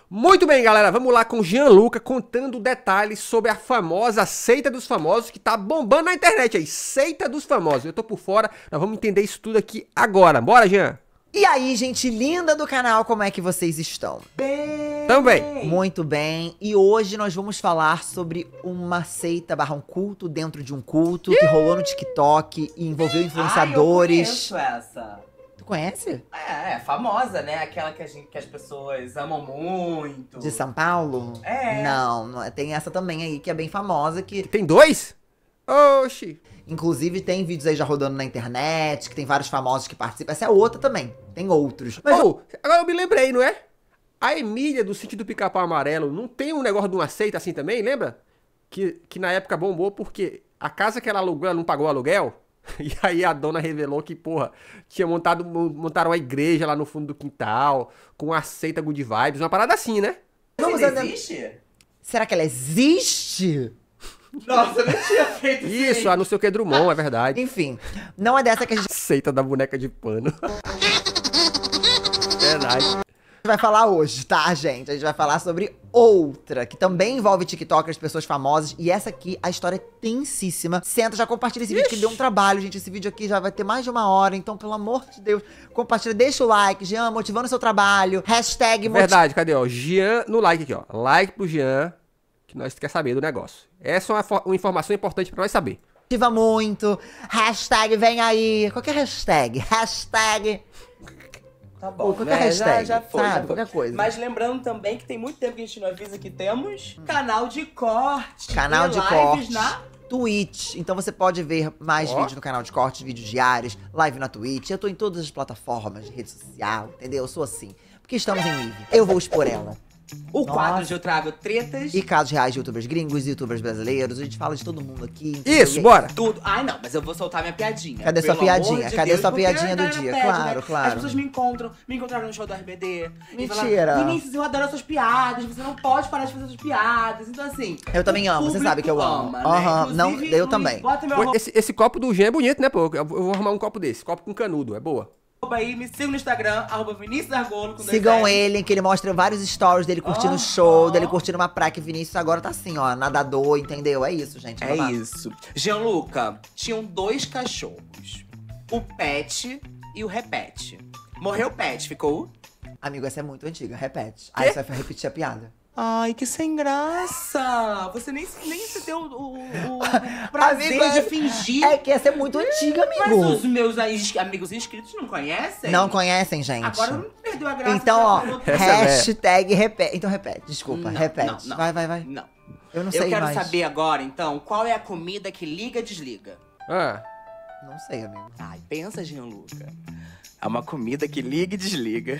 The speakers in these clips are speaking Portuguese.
Muito bem, galera, vamos lá com o Gianluca contando detalhes sobre a famosa seita dos famosos que tá bombando na internet aí, seita dos famosos. Eu tô por fora, nós vamos entender isso tudo aqui agora. Bora, Jean? E aí, gente linda do canal, como é que vocês estão? Bem! Também. Muito bem. E hoje nós vamos falar sobre uma seita barra um culto dentro de um culto que rolou no TikTok e envolveu influenciadores. Eu conheço essa. Tu conhece? É famosa, né? Aquela que as pessoas amam muito. De São Paulo? É. Não, tem essa também aí que é bem famosa, que Tem dois? Oxi. inclusive tem vídeos aí já rodando na internet, que tem vários famosos que participam. Essa é outra também, tem outros. Mas Agora eu me lembrei, não é? A Emília do sítio do Pica-Pau Amarelo não tem um negócio de uma seita assim também, lembra? Que na época bombou porque a casa que ela alugou, ela não pagou o aluguel. E aí a dona revelou que, porra, montaram uma igreja lá no fundo do quintal, com a seita Good Vibes, uma parada assim, né? vamos Ainda andando. existe? Será que ela existe? Nossa, eu não tinha feito Isso, a não sei o que Drummond, é verdade. Enfim, não é dessa que a gente Seita da boneca de pano. Verdade. vai falar hoje, tá, gente? A gente vai falar sobre outra, que também envolve TikTokers, pessoas famosas. E essa aqui, a história é tensíssima. Senta, já compartilha esse vídeo que deu um trabalho, gente. Esse vídeo aqui já vai ter mais de 1 hora. Então, pelo amor de Deus, compartilha, deixa o like. Jean, motivando o seu trabalho. Hashtag Verdade, cadê, ó? Jean no like aqui, ó. Like pro Jean, que nós quer saber do negócio. Essa é uma informação importante pra nós saber. motiva muito. Hashtag vem aí. Qualquer hashtag. Hashtag. Tá bom, Qualquer né? hashtag, já foi, sabe? já foi. Qualquer coisa. Mas lembrando também que tem muito tempo que a gente não avisa que temos canal de corte. Canal e de lives corte. na... Twitch. Então você pode ver mais Ó. vídeos no canal de cortes, vídeos diários, live na Twitch. Eu tô em todas as plataformas de rede social, entendeu? Eu sou assim. Porque estamos em live. Eu vou expor ela. O quadro Nossa. onde eu trago tretas E casos reais de youtubers gringos, youtubers brasileiros. A gente fala de todo mundo aqui. entendeu? Isso, E aí- bora! tudo. Ai, não, mas eu vou soltar minha piadinha. Cadê sua Pelo amor piadinha? de Cadê Deus, sua porque piadinha do na dia? pede, Claro, né? claro. As pessoas me encontraram no show do RBD. E Mentira. falaram, Vinícius, eu adoro as suas piadas, você não pode parar de fazer suas piadas. Então, assim. Eu também o amo, você sabe que eu amo. público Aham, né? não, Inclusive, eu Luiz, também. Bota meu Pô, esse copo do Jean é bonito, né, pô? Eu vou arrumar um copo desse. Copo com canudo, é boa. arroba aí, me sigam no Instagram, @ViníciusArgolo com 2 Sigam L's. ele, que ele mostra vários stories dele curtindo o show, dele curtindo uma praia, que Vinícius agora tá assim, ó, nadador, entendeu? É isso, gente. É babado. isso. Gianluca, tinham 2 cachorros. O Pet e o Repete. Morreu o Pet, ficou? Amigo, essa é muito antiga, repete. Aí você vai repetir a piada. Ai, que sem graça! Você nem se deu o prazer Amigo, de fingir. É que essa é muito antiga, Mas amigo. os meus amigos inscritos não conhecem? Não conhecem, gente. Agora não perdeu a graça. Então, já ó, falou tudo. Essa é hashtag repete. Então repete, desculpa, Não, repete. não. Vai. Não. Eu não Eu sei quero mais. saber agora, então, qual é a comida que liga e desliga? Ah, Não sei, amigo. Ai, pensa, Gianluca. É uma comida que liga e desliga.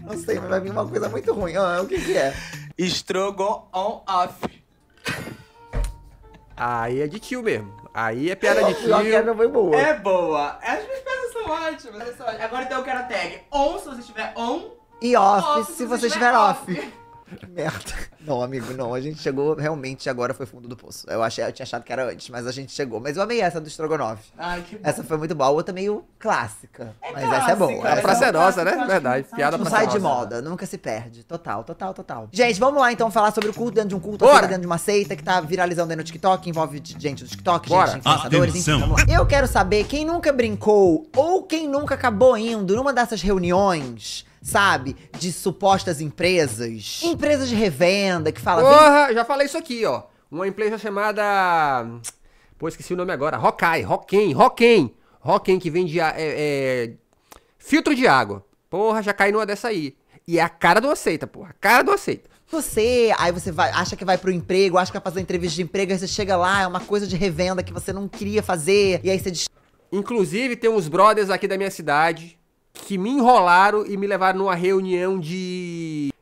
Não sei, mas vai vir uma coisa muito ruim. Ah, o que que é? Estrogon on off. aí é de tio mesmo. Aí é piada de tio. Pior que essa foi boa. É boa. As minhas piadas são ótimas. Agora então eu quero a tag on se você estiver on. E off, Off, se você estiver off. Que merda. Não, amigo, não. A gente chegou, realmente, agora foi fundo do poço. Eu tinha achado que era antes, mas a gente chegou. Mas eu amei essa do Strogonoff. Ai, que bom. Essa foi muito boa. A outra meio clássica. Mas essa é clássica, boa. É Essa prazerosa, né? eu acho que Verdade. não Piada não prazerosa. sai de moda, nunca se perde. Total. Gente, vamos lá então falar sobre o culto dentro de um culto, a Bora. seita dentro de uma seita que tá viralizando aí no TikTok, envolve gente do TikTok, Bora. gente, influenciadores, enfim, Atenção. vamos lá. Eu quero saber quem nunca brincou ou quem nunca acabou indo numa dessas reuniões, sabe, de supostas empresas de revenda, que fala, vem Porra, já falei isso aqui, ó. Uma empresa chamada... Pô, esqueci o nome agora. Rocken, que vende filtro de água. Porra, já caí numa dessa aí. E é a cara do aceita, porra. A cara do aceita. aí você vai, acha que vai pro emprego, acha que vai fazer entrevista de emprego, aí você chega lá, é uma coisa de revenda que você não queria fazer, e aí você Inclusive, tem uns brothers aqui da minha cidade que me enrolaram e me levaram numa reunião de...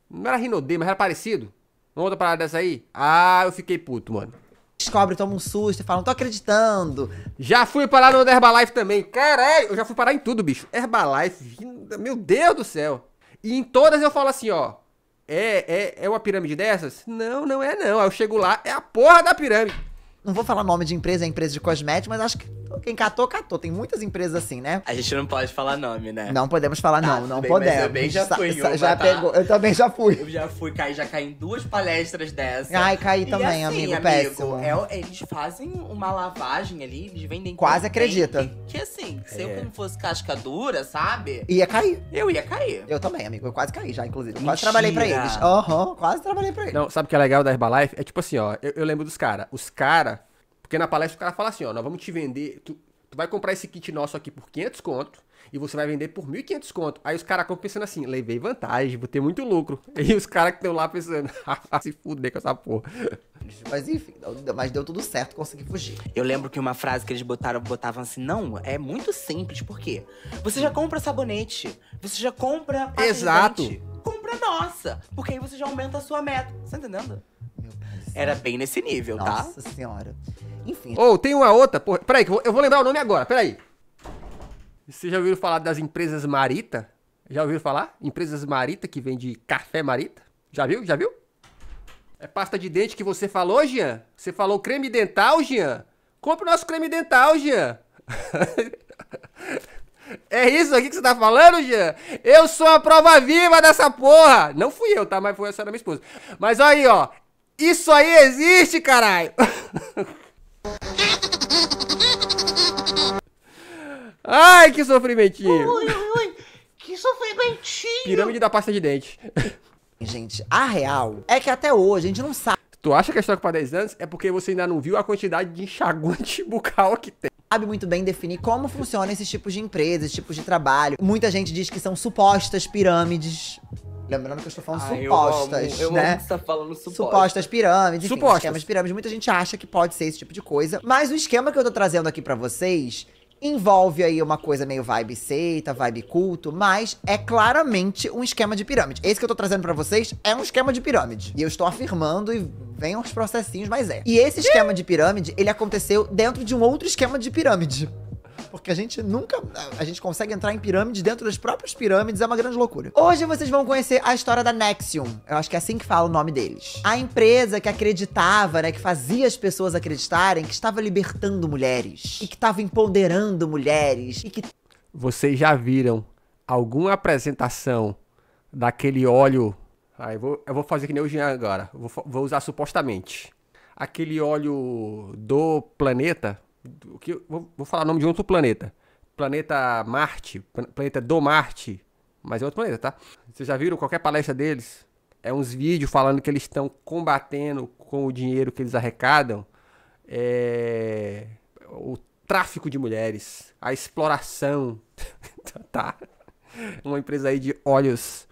Não era Rinodê, mas era parecido. Uma outra parada dessa aí. Ah, eu fiquei puto, mano. descobre, toma um susto e fala, não tô acreditando. Já fui parar no Herbalife também. Caralho, eu já fui parar em tudo, bicho. Herbalife, meu Deus do céu. E em todas eu falo assim, ó. É uma pirâmide dessas? Não, não é não. Aí eu chego lá, é a porra da pirâmide. Não vou falar nome de empresa, é empresa de cosméticos, mas acho que Quem catou, catou. Tem muitas empresas assim, né? A gente não pode falar nome, né? Não podemos falar, Tá, não. Não tudo bem, podemos. mas eu bem já fui em uma, já tá? pegou. Eu também já fui. Eu já caí em 2 palestras dessa. Ai, caí E também, assim, amigo, péssimo. Eles fazem uma lavagem ali, eles vendem Quase tão acredita. bem Que assim, se eu não fosse casca dura, sabe? Ia cair. Eu ia cair. Eu também, amigo. Eu quase caí já, inclusive. Eu quase Mentira. trabalhei pra eles. Aham, quase trabalhei pra eles. Não, sabe o que é legal da Herbalife? É tipo assim, ó, eu lembro dos caras. Os caras, porque na palestra o cara fala assim, ó, nós vamos te vender, tu vai comprar esse kit nosso aqui por 500 conto e você vai vender por 1.500 conto. Aí os caras compram pensando assim, levei vantagem, vou ter muito lucro. E os caras que estão lá pensando, se fuder com essa porra. Mas enfim, mas deu tudo certo, consegui fugir. Eu lembro que uma frase que eles botavam assim, não, é muito simples, por quê? Você já compra sabonete, você já compra pasta de Exato. dente, compra nossa, porque aí você já aumenta a sua meta, tá entendendo? Meu pai do céu. Era bem nesse nível, tá? Nossa senhora. Enfim. Ou tem uma outra, porra, peraí, que eu vou lembrar o nome agora, peraí. Vocês já ouviram falar das empresas Marita? Já ouviram falar? Empresas Marita, que vende café Marita? Já viu? Já viu? É pasta de dente que você falou, Jean? Você falou creme dental, Jean? Compre o nosso creme dental, Jean. É isso aqui que você tá falando, Jean? Eu sou a prova viva dessa porra! Não fui eu, tá? Mas foi essa da minha esposa. Mas olha aí, ó. Isso aí existe, caralho! Ai, que sofrimentinho! Ui, que sofrimentinho! Pirâmide da pasta de dente. Gente, a real é que até hoje a gente não sabe Tu acha que é estoque para 10 anos? É porque você ainda não viu a quantidade de enxaguante bucal que tem. muito bem definir como funcionam esses tipos de empresas, esses tipos de trabalho. Muita gente diz que são supostas pirâmides. Lembrando que eu estou falando supostas, eu né? amo que você tá falando Supostas pirâmides, enfim, Supostas. esquemas de pirâmides. Muita gente acha que pode ser esse tipo de coisa. Mas o esquema que eu tô trazendo aqui pra vocês envolve aí uma coisa meio vibe seita, vibe culto, mas é claramente um esquema de pirâmide. Esse que eu tô trazendo pra vocês é um esquema de pirâmide. E eu estou afirmando e venham os processinhos, mas é. E esse esquema de pirâmide, ele aconteceu dentro de um outro esquema de pirâmide. Porque a gente consegue entrar em pirâmides dentro das próprias pirâmides, é uma grande loucura. Hoje vocês vão conhecer a história da Nexium. Eu acho que é assim que fala o nome deles. A empresa que acreditava, né, que fazia as pessoas acreditarem que estava libertando mulheres. E que estava empoderando mulheres. E que... Vocês já viram alguma apresentação daquele óleo... eu vou fazer que nem o Jean agora. Vou usar supostamente. Aquele óleo do planeta... Vou falar o nome de outro planeta. Planeta Marte. Planeta do Marte. Mas é outro planeta, tá? Vocês já viram qualquer palestra deles? É uns vídeos falando que eles estão combatendo com o dinheiro que eles arrecadam. O tráfico de mulheres. A exploração. Tá? Uma empresa aí de óleos.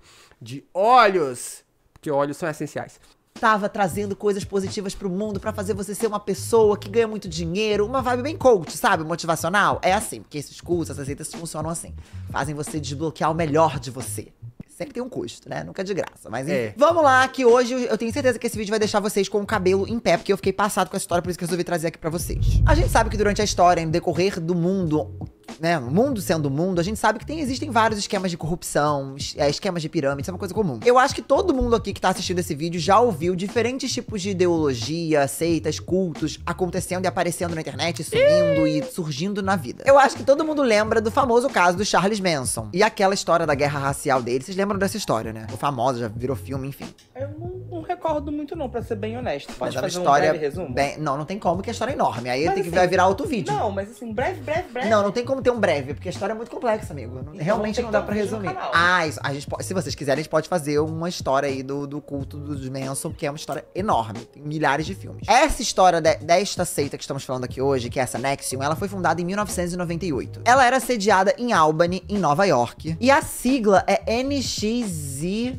Porque óleos são essenciais. tava trazendo coisas positivas pro mundo pra fazer você ser uma pessoa que ganha muito dinheiro, uma vibe bem coach, sabe? Motivacional. É assim, porque esses cursos, essas receitas funcionam assim. Fazem você desbloquear o melhor de você. Sempre tem um custo, né? Nunca é de graça, mas enfim. Vamos lá, que hoje eu tenho certeza que esse vídeo vai deixar vocês com o cabelo em pé, porque eu fiquei passado com essa história, por isso que eu resolvi trazer aqui pra vocês. A gente sabe que durante a história, no decorrer do mundo, né, o mundo sendo o mundo, a gente sabe que existem vários esquemas de corrupção, esquemas de pirâmide, isso é uma coisa comum. Eu acho que todo mundo aqui que tá assistindo esse vídeo já ouviu diferentes tipos de ideologia, seitas, cultos, acontecendo e aparecendo na internet, sumindo e surgindo na vida. Eu acho que todo mundo lembra do famoso caso do Charles Manson. E aquela história da guerra racial dele, vocês lembram dessa história, né? O famoso, já virou filme, enfim. Eu não recordo muito não, pra ser bem honesto. Pode Mas é uma fazer história um breve resumo? não tem como, que a história é enorme. Aí Mas tem que assim, virar outro vídeo. Não, mas assim, breve. Não tem como ter um breve, porque a história é muito complexa, amigo. Então Realmente tem não que dá ter um pra vídeo no resumir. canal. Ah, isso, a gente se vocês quiserem, a gente pode fazer uma história aí do culto dos Manson, que é uma história enorme. Tem milhares de filmes. Essa história desta seita que estamos falando aqui hoje, que é essa Nexium, ela foi fundada em 1998. Ela era sediada em Albany, em Nova York. E a sigla é NXIVM,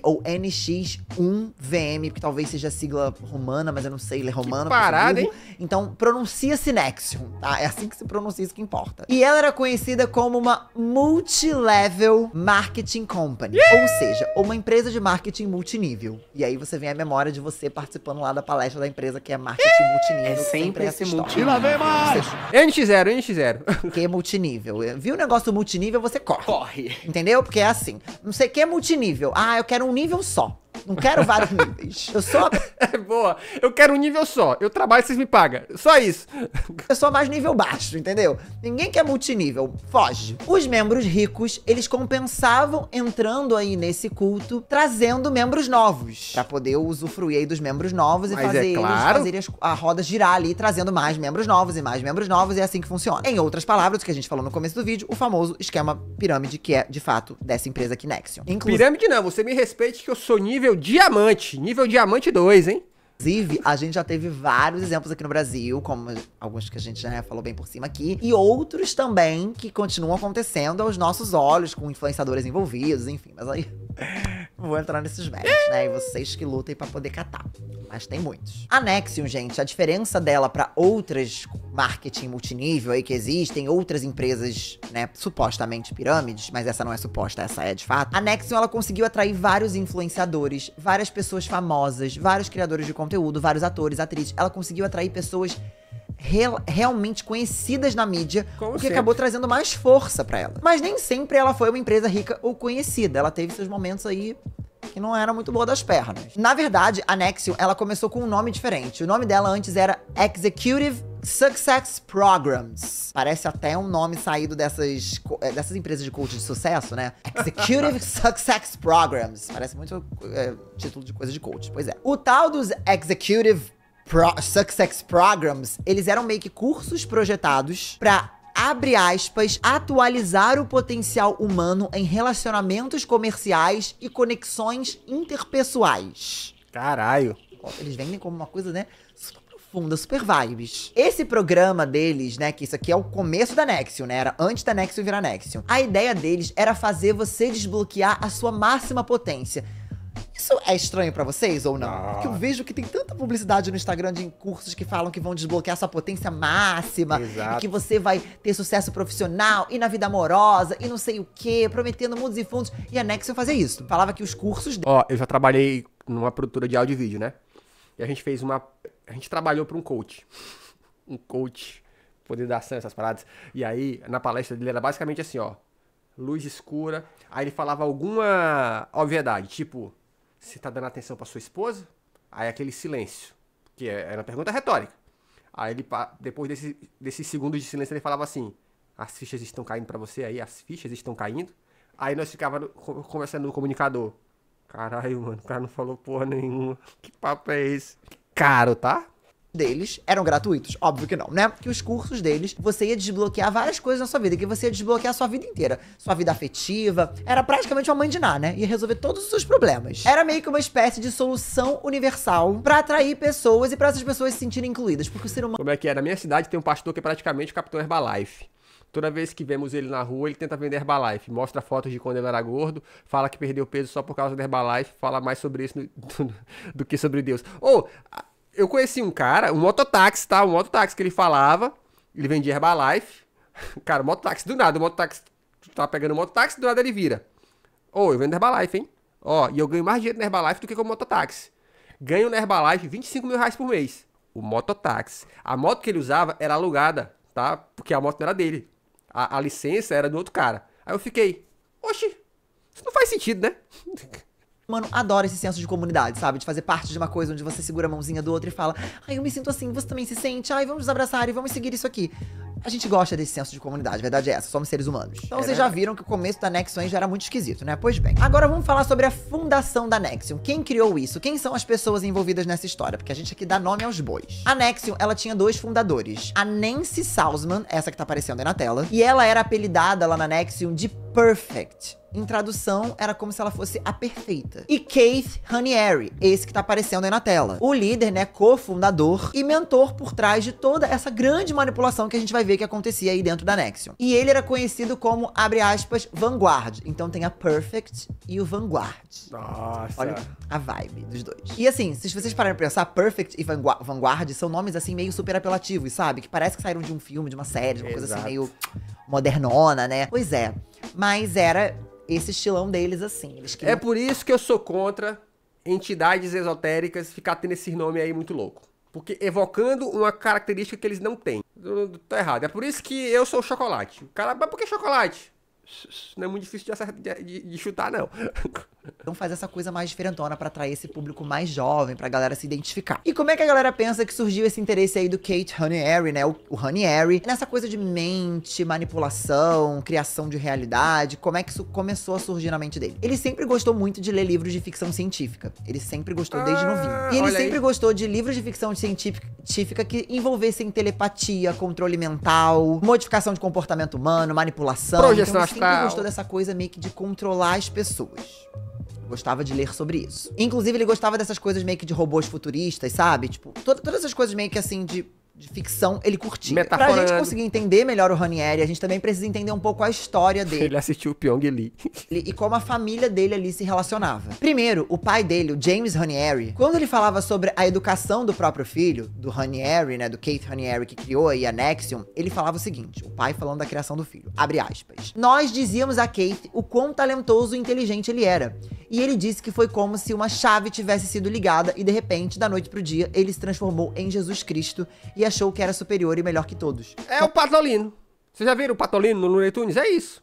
ou NX1VM, que talvez seja a sigla romana, mas eu não sei ler romano. porque eu sou parada, burro. Então, pronuncia-se Nexium, tá? É assim que se pronuncia, isso que importa. E ela era conhecida como uma multilevel marketing company. Ou seja, uma empresa de marketing multinível. E aí você vem a memória de você participando lá da palestra da empresa que é marketing multinível. É sempre essa esse história. multinível. vem mais! NX0. Que é multinível. Viu o negócio multinível, você corre. Corre. Entendeu? Porque é assim. Não sei o que é multinível. Ah, eu quero um nível só. Não quero vários níveis. Eu sou É boa. Eu quero um nível só. Eu trabalho e vocês me pagam. Só isso. a pessoa mais nível baixo, entendeu? Ninguém quer multinível. Foge. Os membros ricos, eles compensavam entrando aí nesse culto, trazendo membros novos. Pra poder usufruir aí dos membros novos e Mas fazer é claro. eles fazerem a roda girar ali, trazendo mais membros novos e mais membros novos. E é assim que funciona. Em outras palavras, o que a gente falou no começo do vídeo, o famoso esquema pirâmide, que é, de fato, dessa empresa aqui, Nexium. Pirâmide não, você me respeite que eu sou nível diamante. Nível diamante 2, hein? Inclusive, a gente já teve vários exemplos aqui no Brasil, como alguns que a gente já falou bem por cima aqui, e outros também que continuam acontecendo aos nossos olhos, com influenciadores envolvidos, enfim. Mas aí, não vou entrar nesses méritos, né? E vocês que lutem pra poder catar. Mas tem muitos. A Nexium, gente, a diferença dela pra outras marketing multinível aí que existem, outras empresas, né, supostamente pirâmides, mas essa não é suposta, essa é de fato. A Nexium, ela conseguiu atrair vários influenciadores, várias pessoas famosas, vários criadores de conteúdo, vários atores, atrizes. Ela conseguiu atrair pessoas realmente conhecidas na mídia, Como o que sempre. acabou trazendo mais força pra ela. Mas nem sempre ela foi uma empresa rica ou conhecida. Ela teve seus momentos aí que não era muito boa das pernas. Na verdade, a Nexium, ela começou com um nome diferente. O nome dela antes era Executive Success Programs. Parece até um nome saído dessas empresas de coach de sucesso, né? Executive Success Programs. Parece muito título de coisa de coach. Pois é. O tal dos Executive Success Programs, eles eram meio que cursos projetados pra, abre aspas, atualizar o potencial humano em relacionamentos comerciais e conexões interpessoais. Caralho. Eles vendem como uma coisa, né, super profunda, super vibes. Esse programa deles, né, que isso aqui é o começo da Nexium, né, era antes da Nexium virar Nexium. A ideia deles era fazer você desbloquear a sua máxima potência. Isso é estranho pra vocês ou não? Porque eu vejo que tem tanta publicidade no Instagram de cursos que falam que vão desbloquear sua potência máxima. Exato. E que você vai ter sucesso profissional e na vida amorosa e não sei o quê, prometendo mundos e fundos. E a Nexium fazia isso. Falava que os cursos Ó, eu já trabalhei numa produtora de áudio e vídeo, né? E a gente fez a gente trabalhou pra um coach. Um coach, poder da ação, essas paradas. E aí, na palestra dele era basicamente assim, ó. Luz escura. Aí ele falava alguma obviedade, tipo, você tá dando atenção pra sua esposa? Aí aquele silêncio, que era uma pergunta retórica. Aí ele, depois desses segundos de silêncio, ele falava assim, as fichas estão caindo pra você aí? As fichas estão caindo? Aí nós ficávamos conversando no comunicador. Caralho, mano, o cara não falou porra nenhuma. Que papo é esse? Caro, tá? deles eram gratuitos? Óbvio que não, né? Que os cursos deles, você ia desbloquear várias coisas na sua vida, que você ia desbloquear a sua vida inteira. Sua vida afetiva, era praticamente uma mãe de Ná, né? Ia resolver todos os seus problemas. Era meio que uma espécie de solução universal pra atrair pessoas e pra essas pessoas se sentirem incluídas, porque o ser humano... Como é que é? Na minha cidade tem um pastor que é praticamente o Capitão Herbalife. Toda vez que vemos ele na rua, ele tenta vender Herbalife. Mostra fotos de quando ele era gordo, fala que perdeu peso só por causa do Herbalife, fala mais sobre isso do que sobre Deus. Eu conheci um cara, um mototáxi, tá? Um mototáxi que ele falava, ele vendia Herbalife. Cara, mototáxi, do nada, o mototáxi, tu tá pegando o mototáxi, do nada ele vira. Eu vendo Herbalife, hein? E eu ganho mais dinheiro no Herbalife do que com o mototáxi. Ganho no Herbalife 25 mil reais por mês. O mototáxi. A moto que ele usava era alugada, tá? Porque a moto não era dele. A licença era do outro cara. Aí eu fiquei, oxi, isso não faz sentido, né? Mano, adora esse senso de comunidade, sabe? De fazer parte de uma coisa onde você segura a mãozinha do outro e fala, ai, eu me sinto assim, você também se sente, ai, vamos nos abraçar e vamos seguir isso aqui. A gente gosta desse senso de comunidade, a verdade é essa, somos seres humanos. Então vocês já viram que o começo da Nexium já era muito esquisito, né? Pois bem. Agora vamos falar sobre a fundação da Nexium. Quem criou isso? Quem são as pessoas envolvidas nessa história? Porque a gente aqui dá nome aos bois. A Nexium, ela tinha dois fundadores. A Nancy Salzman, essa que tá aparecendo aí na tela, e ela era apelidada lá na Nexium de Perfect. Em tradução, era como se ela fosse a perfeita. E Keith Raniere, esse que tá aparecendo aí na tela. O líder, né, cofundador e mentor por trás de toda essa grande manipulação que a gente vai ver que acontecia aí dentro da Nexium. E ele era conhecido como, abre aspas, Vanguard. Então tem a Perfect e o Vanguard. Nossa. Olha a vibe dos dois. E assim, se vocês pararem pra pensar, Perfect e Vanguard são nomes assim meio super apelativos, sabe? Que parece que saíram de um filme, de uma série, de uma coisa assim meio modernona, né? Pois é. Mas era esse estilão deles, assim. Eles queriam... É por isso que eu sou contra entidades esotéricas ficar tendo esse nome aí muito louco. Porque evocando uma característica que eles não têm. Tô errado. É por isso que eu sou o chocolate. O cara, mas por que chocolate? Não é muito difícil de chutar, não. Então faz essa coisa mais diferentona pra atrair esse público mais jovem, pra galera se identificar. E como é que a galera pensa que surgiu esse interesse aí do Kate Raniere, né? O Raniere, nessa coisa de mente, manipulação, criação de realidade, como é que isso começou a surgir na mente dele? Ele sempre gostou muito de ler livros de ficção científica. Ele sempre gostou desde novinho. E ele sempre gostou de livros de ficção científica que envolvessem telepatia, controle mental, modificação de comportamento humano, manipulação. Projeção então ele sempre astral. gostou dessa coisa meio que de controlar as pessoas. Gostava de ler sobre isso. Inclusive, ele gostava dessas coisas meio que de robôs futuristas, sabe? Tipo, todas essas coisas meio que assim de ficção, ele curtia. Pra gente conseguir entender melhor o Raniere, a gente também precisa entender um pouco a história dele. Ele assistiu o Pyong Lee. E como a família dele ali se relacionava. Primeiro, o pai dele, o James Raniere, quando ele falava sobre a educação do próprio filho, do Raniere, né, do Kate Raniere, que criou aí a Nexium, ele falava o seguinte, o pai falando da criação do filho, abre aspas. Nós dizíamos a Kate o quão talentoso e inteligente ele era. E ele disse que foi como se uma chave tivesse sido ligada e de repente, da noite pro dia, ele se transformou em Jesus Cristo e achou que era superior e melhor que todos. É o Patolino. Vocês já viram o Patolino no Looney Tunes? É isso.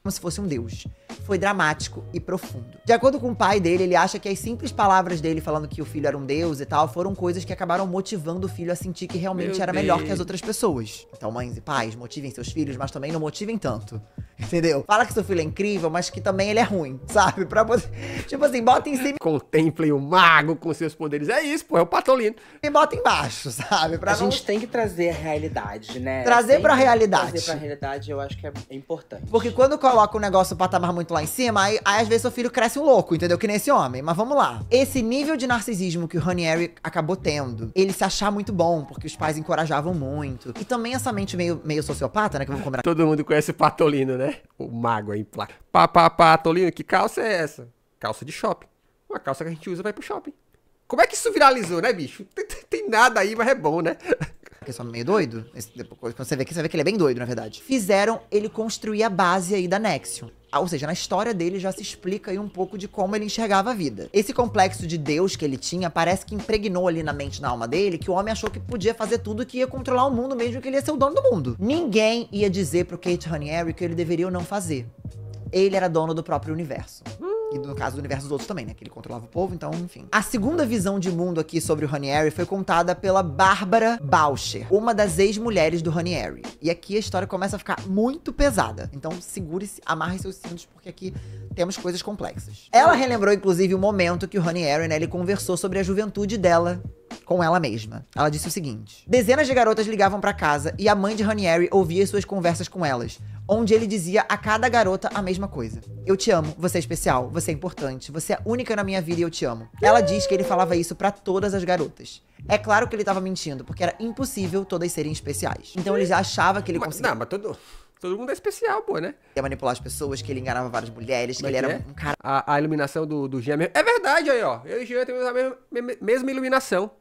Como se fosse um deus. Foi dramático e profundo. De acordo com o pai dele, ele acha que as simples palavras dele falando que o filho era um deus e tal, foram coisas que acabaram motivando o filho a sentir que realmente era melhor que as outras pessoas. Então, mães e pais, motivem seus filhos, mas também não motivem tanto. Entendeu? Fala que seu filho é incrível, mas que também ele é ruim, sabe? Pra poder... Tipo assim, bota em cima Contemplem o mago com seus poderes. É isso, pô, é o Patolino. e bota embaixo, sabe? Pra A não... gente tem que trazer a realidade, né? Trazer pra realidade. Trazer pra realidade eu acho que é importante. Porque quando coloca o negócio, o patamar muito lá em cima, aí às vezes seu filho cresce um louco, entendeu? Que nem esse homem. Mas vamos lá. Esse nível de narcisismo que o Raniere acabou tendo, ele se achar muito bom, porque os pais encorajavam muito. E também essa mente meio sociopata, né? Que vamos combinar. Todo mundo conhece o Patolino, né? O mago aí, placa. Patolino, que calça é essa? Calça de shopping. Uma calça que a gente usa pra ir pro shopping. Como é que isso viralizou, né, bicho? Tem nada aí, mas é bom, né? Porque só meio doido. Depois, quando você vê que ele é bem doido, na verdade. Fizeram ele construir a base aí da Nexium. Ou seja, na história dele já se explica aí um pouco de como ele enxergava a vida. Esse complexo de Deus que ele tinha parece que impregnou ali na mente e na alma dele que o homem achou que podia fazer tudo, que ia controlar o mundo mesmo, que ele ia ser o dono do mundo. Ninguém ia dizer pro Kate Raniere que ele deveria ou não fazer. Ele era dono do próprio universo. E no caso do universo dos outros também, né? Que ele controlava o povo, então, enfim. A segunda visão de mundo aqui sobre o Raniere foi contada pela Bárbara Boucher, uma das ex-mulheres do Raniere. E aqui a história começa a ficar muito pesada. Então segure-se, amarre seus cintos, porque aqui temos coisas complexas. Ela relembrou, inclusive, o momento que o Raniere, né, ele conversou sobre a juventude dela com ela mesma. Ela disse o seguinte: dezenas de garotas ligavam pra casa e a mãe de Raniere ouvia suas conversas com elas, onde ele dizia a cada garota a mesma coisa. Eu te amo, você é especial, você é importante, você é única na minha vida e eu te amo. Ela diz que ele falava isso pra todas as garotas. É claro que ele tava mentindo, porque era impossível todas serem especiais. Então ele já achava que ele conseguia... Não, mas todo mundo é especial, pô, né? manipular as pessoas, que ele enganava várias mulheres, que ele era um cara... A iluminação do Jean é verdade aí, ó. Eu e o Jean temos a mesma iluminação.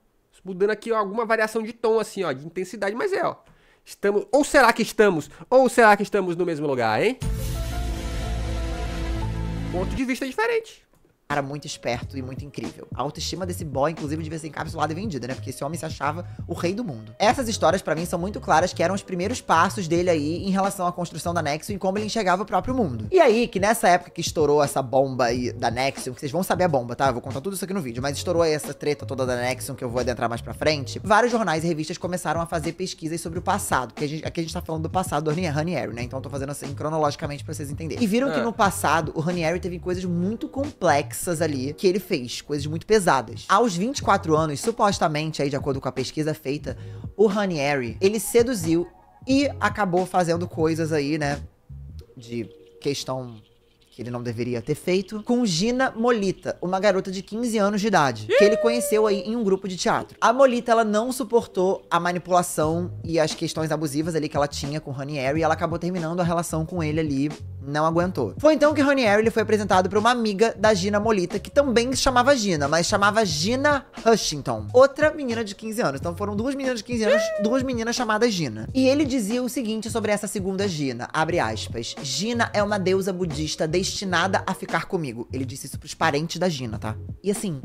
Mudando aqui, ó, alguma variação de tom, assim, ó, de intensidade, mas ó. Estamos... Ou será que estamos no mesmo lugar, hein? Ponto de vista diferente. Cara muito esperto e muito incrível. A autoestima desse boy, inclusive, devia ser encapsulada e vendida, né? Porque esse homem se achava o rei do mundo. Essas histórias, pra mim, são muito claras que eram os primeiros passos dele aí em relação à construção da Nexium e como ele enxergava o próprio mundo. E aí, que nessa época que estourou essa bomba aí da Nexium, que vocês vão saber a bomba, tá? Eu vou contar tudo isso aqui no vídeo, mas estourou aí essa treta toda da Nexium, que eu vou adentrar mais pra frente. Vários jornais e revistas começaram a fazer pesquisas sobre o passado, porque aqui a gente tá falando do passado do Raniere, né? Então eu tô fazendo assim cronologicamente pra vocês entenderem. E viram que no passado, o Raniere teve coisas muito complexas ali, que ele fez, coisas muito pesadas. Aos 24 anos, supostamente, aí de acordo com a pesquisa feita, o Raniere, ele seduziu e acabou fazendo coisas aí, né, de questão que ele não deveria ter feito, com Gina Molita, uma garota de 15 anos de idade, que ele conheceu aí em um grupo de teatro. A Molita, ela não suportou a manipulação e as questões abusivas ali que ela tinha com o Raniere, e ela acabou terminando a relação com ele ali, não aguentou. Foi então que o Raniere ele foi apresentado pra uma amiga da Gina Molita, que também se chamava Gina, mas chamava Gina Hushington, outra menina de 15 anos. Então foram duas meninas de 15 anos, duas meninas chamadas Gina. E ele dizia o seguinte sobre essa segunda Gina, abre aspas, Gina é uma deusa budista destinada a ficar comigo. Ele disse isso pros parentes da Gina, tá? E assim,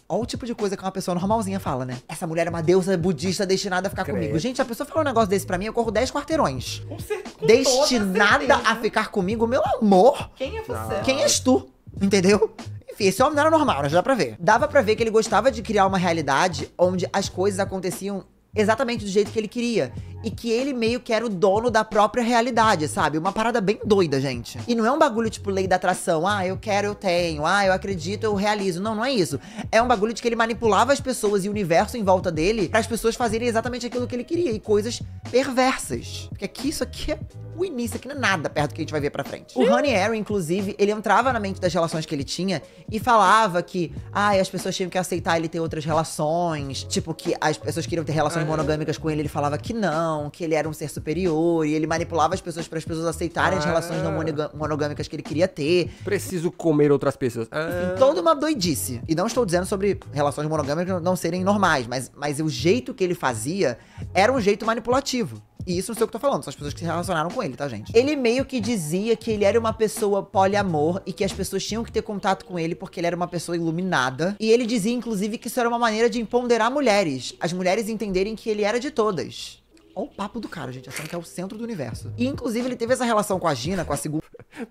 olha o tipo de coisa que uma pessoa normalzinha fala, né? Essa mulher é uma deusa budista destinada a ficar comigo. Gente, a pessoa fala um negócio desse pra mim, eu corro 10 quarteirões. Com Destinada a ficar comigo, meu amor. Quem é você? Quem és tu? Entendeu? enfim, esse homem não era normal, né? Já dá pra ver. Dava pra ver que ele gostava de criar uma realidade onde as coisas aconteciam exatamente do jeito que ele queria. E que ele meio que era o dono da própria realidade, sabe? Uma parada bem doida, gente. E não é um bagulho tipo lei da atração. Ah, eu quero, eu tenho. Ah, eu acredito, eu realizo. Não, não é isso. É um bagulho de que ele manipulava as pessoas e o universo em volta dele para as pessoas fazerem exatamente aquilo que ele queria. E coisas perversas. Porque aqui, isso aqui é o início, aqui não é nada perto do que a gente vai ver pra frente. O Honey Harry, inclusive, ele entrava na mente das relações que ele tinha e falava que, as pessoas tinham que aceitar ele ter outras relações. Tipo, que as pessoas queriam ter relações monogâmicas com ele falava que não, que ele era um ser superior. E ele manipulava as pessoas para as pessoas aceitarem as relações não monogâmicas que ele queria ter. Preciso comer outras pessoas. Enfim, toda uma doidice. E não estou dizendo sobre relações monogâmicas não serem normais, mas o jeito que ele fazia era um jeito manipulativo. E isso não sei o que eu tô falando, são as pessoas que se relacionaram com ele, tá, gente? Ele meio que dizia que ele era uma pessoa poliamor e que as pessoas tinham que ter contato com ele porque ele era uma pessoa iluminada. E ele dizia, inclusive, que isso era uma maneira de empoderar mulheres. As mulheres entenderem que ele era de todas. Olha o papo do cara, gente, achando que é o centro do universo. E, inclusive, ele teve essa relação com a Gina, com a segunda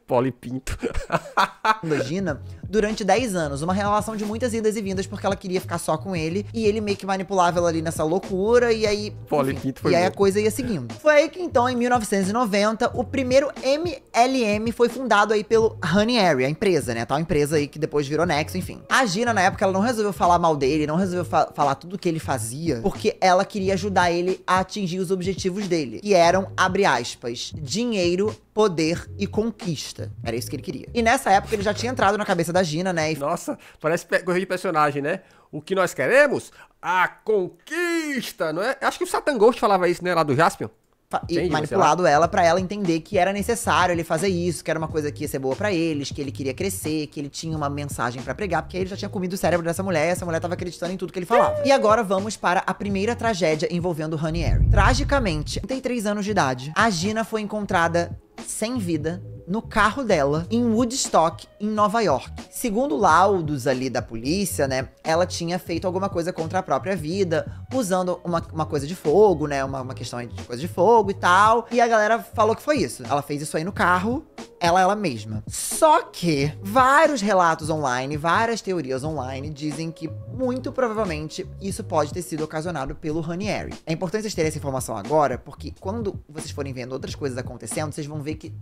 Polipinto. Gina, durante 10 anos. Uma relação de muitas idas e vindas, porque ela queria ficar só com ele. E ele meio que manipulava ela ali nessa loucura. E aí, Polipinto foi e aí bom. a coisa ia seguindo. Foi aí que, então, em 1990, o primeiro MLM foi fundado aí pelo Honey Harry, a empresa, né? A tal empresa aí que depois virou Nexo, enfim. A Gina, na época, ela não resolveu falar mal dele, não resolveu falar tudo que ele fazia, porque ela queria ajudar ele a atingir os objetivos dele, que eram, abre aspas, dinheiro, poder e conquista. Era isso que ele queria. E nessa época ele já tinha entrado na cabeça da Gina, né? Nossa, parece coisa de personagem, né? O que nós queremos? A conquista, não é? Acho que o Satan Ghost falava isso, né? Lá do Jaspion. E manipulado ela pra ela entender que era necessário ele fazer isso, que era uma coisa que ia ser boa pra eles, que ele queria crescer, que ele tinha uma mensagem pra pregar, porque ele já tinha comido o cérebro dessa mulher e essa mulher tava acreditando em tudo que ele falava. E agora vamos para a primeira tragédia envolvendo o Honey Harry. Tragicamente, 33 anos de idade, a Gina foi encontrada sem vida no carro dela, em Woodstock, em Nova York. Segundo laudos ali da polícia, né, ela tinha feito alguma coisa contra a própria vida, usando uma coisa de fogo, né, uma questão aí de coisa de fogo e tal. E a galera falou que foi isso. Ela fez isso aí no carro, ela mesma. Só que vários relatos online, várias teorias online dizem que muito provavelmente isso pode ter sido ocasionado pelo Honey Harry. É importante vocês terem essa informação agora, porque quando vocês forem vendo outras coisas acontecendo, vocês vão ver que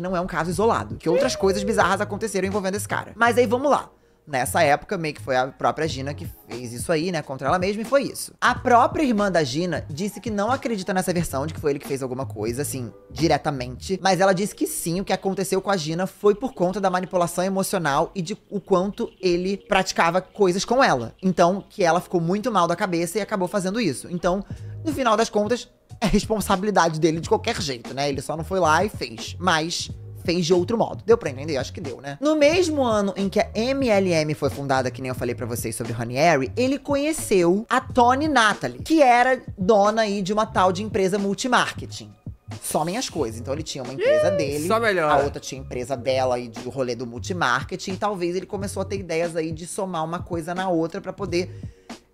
não é um caso isolado, que outras coisas bizarras aconteceram envolvendo esse cara. Mas aí vamos lá. Nessa época, meio que foi a própria Gina que fez isso aí, né, contra ela mesma, e foi isso. A própria irmã da Gina disse que não acredita nessa versão de que foi ele que fez alguma coisa, assim, diretamente. Mas ela disse que sim, o que aconteceu com a Gina foi por conta da manipulação emocional e de o quanto ele praticava coisas com ela. Então, que ela ficou muito mal da cabeça e acabou fazendo isso. Então, no final das contas, é responsabilidade dele de qualquer jeito, né? Ele só não foi lá e fez. Mas fez de outro modo. Deu pra entender? Acho que deu, né? No mesmo ano em que a MLM foi fundada, que nem eu falei pra vocês sobre o Honey Harry, ele conheceu a Toni Natalie, que era dona aí de uma tal de empresa multimarketing. Somem as coisas. Então ele tinha uma empresa dele, só melhor. A outra tinha a empresa dela aí de rolê do multimarketing, e talvez ele começou a ter ideias aí de somar uma coisa na outra pra poder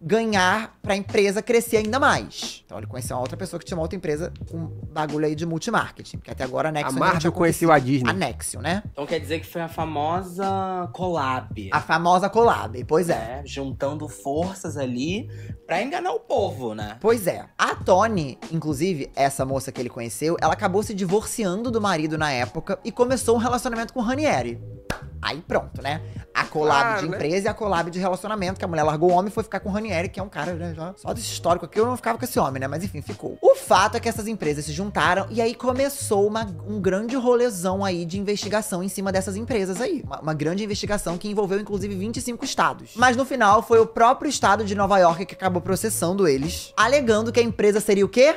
ganhar pra empresa crescer ainda mais. Então ele conheceu uma outra pessoa que tinha uma outra empresa com bagulho aí de multimarketing. Porque até agora a Nexo A Marvel conheceu a Disney. A Nexo, né? Então quer dizer que foi a famosa collab. A famosa collab, pois é. Juntando forças ali pra enganar o povo, né? Pois é. A Toni, inclusive, essa moça que ele conheceu, ela acabou se divorciando do marido na época e começou um relacionamento com o Honey Harry. Aí pronto, né? A collab de empresa e a collab de relacionamento, que a mulher largou o homem e foi ficar com o Honey Harry, que é um cara, né, já, só desse histórico aqui, eu não ficava com esse homem, né? Mas enfim, ficou. O fato é que essas empresas se juntaram e aí começou um grande rolezão aí de investigação em cima dessas empresas aí. Uma grande investigação que envolveu, inclusive, 25 estados. Mas no final, foi o próprio estado de Nova York que acabou processando eles, alegando que a empresa seria o quê?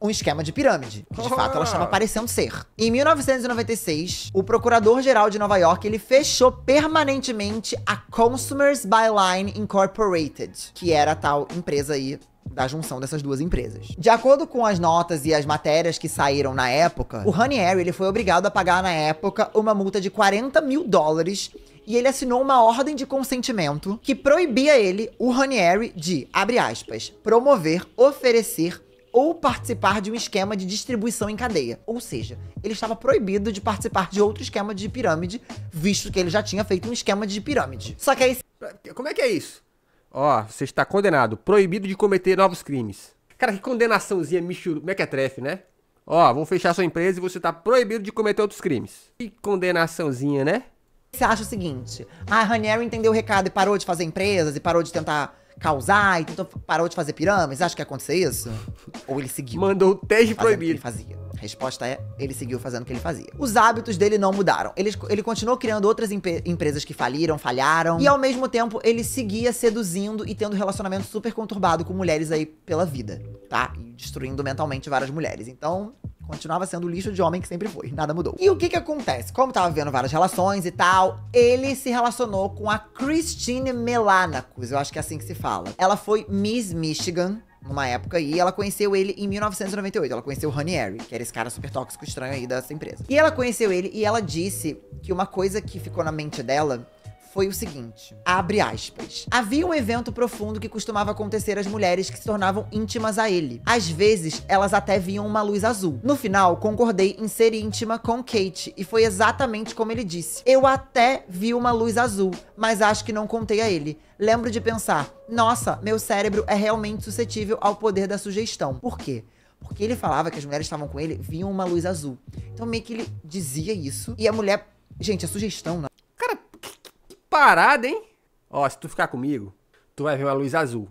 Um esquema de pirâmide, que de fato ela estava parecendo ser. Em 1996, o Procurador-Geral de Nova York, ele fechou permanentemente a Consumers Byline Incorporated, que era a tal empresa aí da junção dessas duas empresas. De acordo com as notas e as matérias que saíram na época, o Honey Harry, ele foi obrigado a pagar na época uma multa de $40 mil e ele assinou uma ordem de consentimento que proibia ele, o Honey Harry, de, abre aspas, promover, oferecer ou participar de um esquema de distribuição em cadeia. Ou seja, ele estava proibido de participar de outro esquema de pirâmide, visto que ele já tinha feito um esquema de pirâmide. Só que aí... Como é que é isso? Ó, você está condenado, proibido de cometer novos crimes. Cara, que condenaçãozinha mequetrefe, né? Ó, vão fechar sua empresa e você tá proibido de cometer outros crimes. Que condenaçãozinha, né? Você acha o seguinte, a Ranieri entendeu o recado e parou de fazer empresas, e parou de tentar causar, e parou de fazer pirâmides? Acha que ia acontecer isso? Ou ele seguiu? Mandou o teste fazendo o que proibido. ele fazia. A resposta é, ele seguiu fazendo o que ele fazia. Os hábitos dele não mudaram. Ele continuou criando outras empresas que falharam. E ao mesmo tempo, ele seguia seduzindo e tendo relacionamento super conturbado com mulheres aí pela vida, tá? E destruindo mentalmente várias mulheres. Então... continuava sendo o lixo de homem que sempre foi, nada mudou. E o que que acontece? Como tava vendo várias relações e tal, ele se relacionou com a Christine Melanacos, eu acho que é assim que se fala. Ela foi Miss Michigan numa época e ela conheceu ele em 1998. Ela conheceu o Ranieri, que era esse cara super tóxico estranho aí dessa empresa. E ela conheceu ele e ela disse que uma coisa que ficou na mente dela foi o seguinte, abre aspas. Havia um evento profundo que costumava acontecer às mulheres que se tornavam íntimas a ele. Às vezes, elas até viam uma luz azul. No final, concordei em ser íntima com Kate, e foi exatamente como ele disse. Eu até vi uma luz azul, mas acho que não contei a ele. Lembro de pensar, nossa, meu cérebro é realmente suscetível ao poder da sugestão. Por quê? Porque ele falava que as mulheres que estavam com ele viam uma luz azul. Então meio que ele dizia isso, e a mulher... Gente, a sugestão, né? Parada, hein? Ó, se tu ficar comigo, tu vai ver uma luz azul.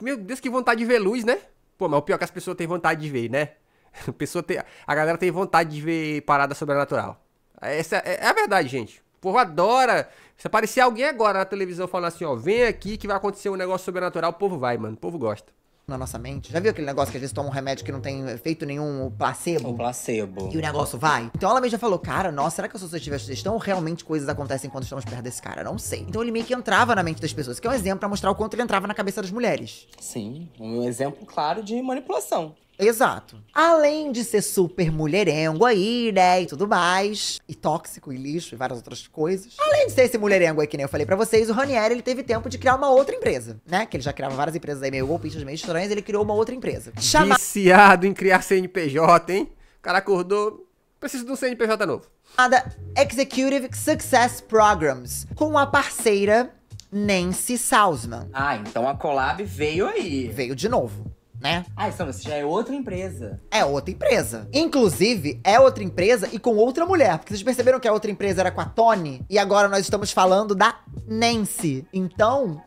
Meu Deus, que vontade de ver luz, né? Pô, mas o pior é que as pessoas têm vontade de ver, né? A galera tem vontade de ver parada sobrenatural. Essa é a verdade, gente. O povo adora. Se aparecer alguém agora na televisão falando assim, ó, vem aqui que vai acontecer um negócio sobrenatural, o povo vai, mano. O povo gosta. Na nossa mente. Já viu aquele negócio que às vezes toma um remédio que não tem efeito nenhum, o placebo? O placebo. E o negócio vai? Então ela mesmo já falou, cara, nossa, será que eu sou suscetível à sugestão ou realmente coisas acontecem quando estamos perto desse cara? Não sei. Então ele meio que entrava na mente das pessoas, que é um exemplo pra mostrar o quanto ele entrava na cabeça das mulheres. Sim, um exemplo claro de manipulação. Exato. Além de ser super mulherengo aí, né, e tudo mais, e tóxico, e lixo, e várias outras coisas. Além de ser esse mulherengo aí, que nem eu falei pra vocês, o Ranieri, ele teve tempo de criar uma outra empresa, né? Que ele já criava várias empresas aí meio golpistas, meio estranhas, ele criou uma outra empresa. Viciado em criar CNPJ, hein? O cara acordou, preciso de um CNPJ novo. Chamada Executive Success Programs, com a parceira Nancy Salzman. Ah, então a collab veio aí. Veio de novo, né? Ah, então isso já é outra empresa. É outra empresa. Inclusive, é outra empresa e com outra mulher. Porque vocês perceberam que a outra empresa era com a Toni? E agora nós estamos falando da Nancy. Então,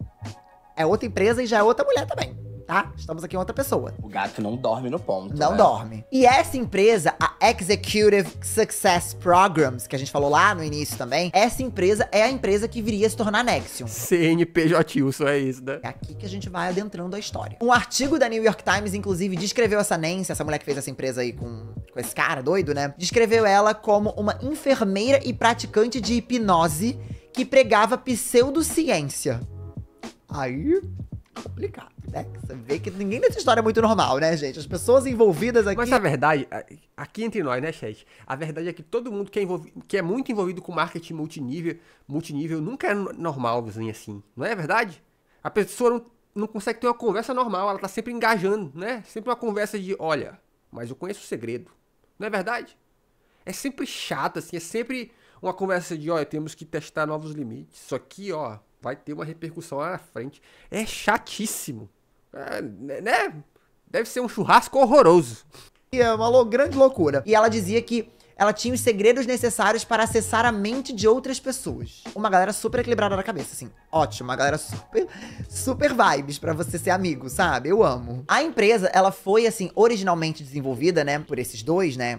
é outra empresa e já é outra mulher também, tá? Estamos aqui em outra pessoa. O gato não dorme no ponto. Não dorme. E essa empresa, a Executive Success Programs, que a gente falou lá no início também, essa empresa é a empresa que viria a se tornar Nexium. CNPJ Wilson, é isso, né? É aqui que a gente vai adentrando a história. Um artigo da New York Times, inclusive, descreveu essa Nancy, essa mulher que fez essa empresa aí com esse cara doido, né? Descreveu ela como uma enfermeira e praticante de hipnose que pregava pseudociência. Aí, complicado, né? Você vê que ninguém nessa história é muito normal, né, gente? As pessoas envolvidas aqui... Mas a verdade, aqui entre nós, né, chat? A verdade é que todo mundo que é muito envolvido com marketing multinível nunca é normalzinho assim. Não é verdade? A pessoa não consegue ter uma conversa normal, ela tá sempre engajando, né? Sempre uma conversa de, olha, mas eu conheço o segredo. Não é verdade? É sempre chato, assim, é sempre uma conversa de, olha, temos que testar novos limites. Isso aqui, ó, vai ter uma repercussão lá na frente. É chatíssimo. É, né? Deve ser um churrasco horroroso. É uma grande loucura. E ela dizia que ela tinha os segredos necessários para acessar a mente de outras pessoas. Uma galera super equilibrada na cabeça, assim. Ótimo, uma galera super vibes pra você ser amigo, sabe? Eu amo. A empresa, ela foi, assim, originalmente desenvolvida, né, por esses dois, né,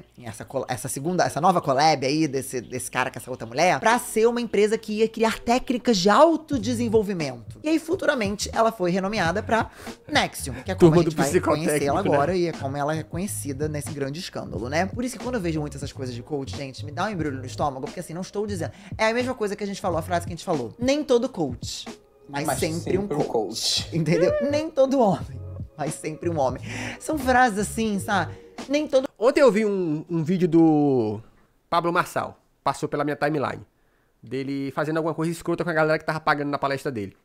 essa nova collab aí, desse cara com essa outra mulher, pra ser uma empresa que ia criar técnicas de autodesenvolvimento. E aí, futuramente, ela foi renomeada pra Nexium, que é como Turma a gente do vai conhecer ela né? agora e é como ela é conhecida nesse grande escândalo, né? Por isso que quando eu vejo muito essas coisas de coach, gente, me dá um embrulho no estômago, porque assim, não estou dizendo. É a mesma coisa que a gente falou, a frase que a gente falou. Nem todo coach, mas sempre um coach. Entendeu? Nem todo homem, mas sempre um homem. São frases assim, sabe? Nem todo... Ontem eu vi um vídeo do Pablo Marçal, passou pela minha timeline, dele fazendo alguma coisa escrota com a galera que tava pagando na palestra dele.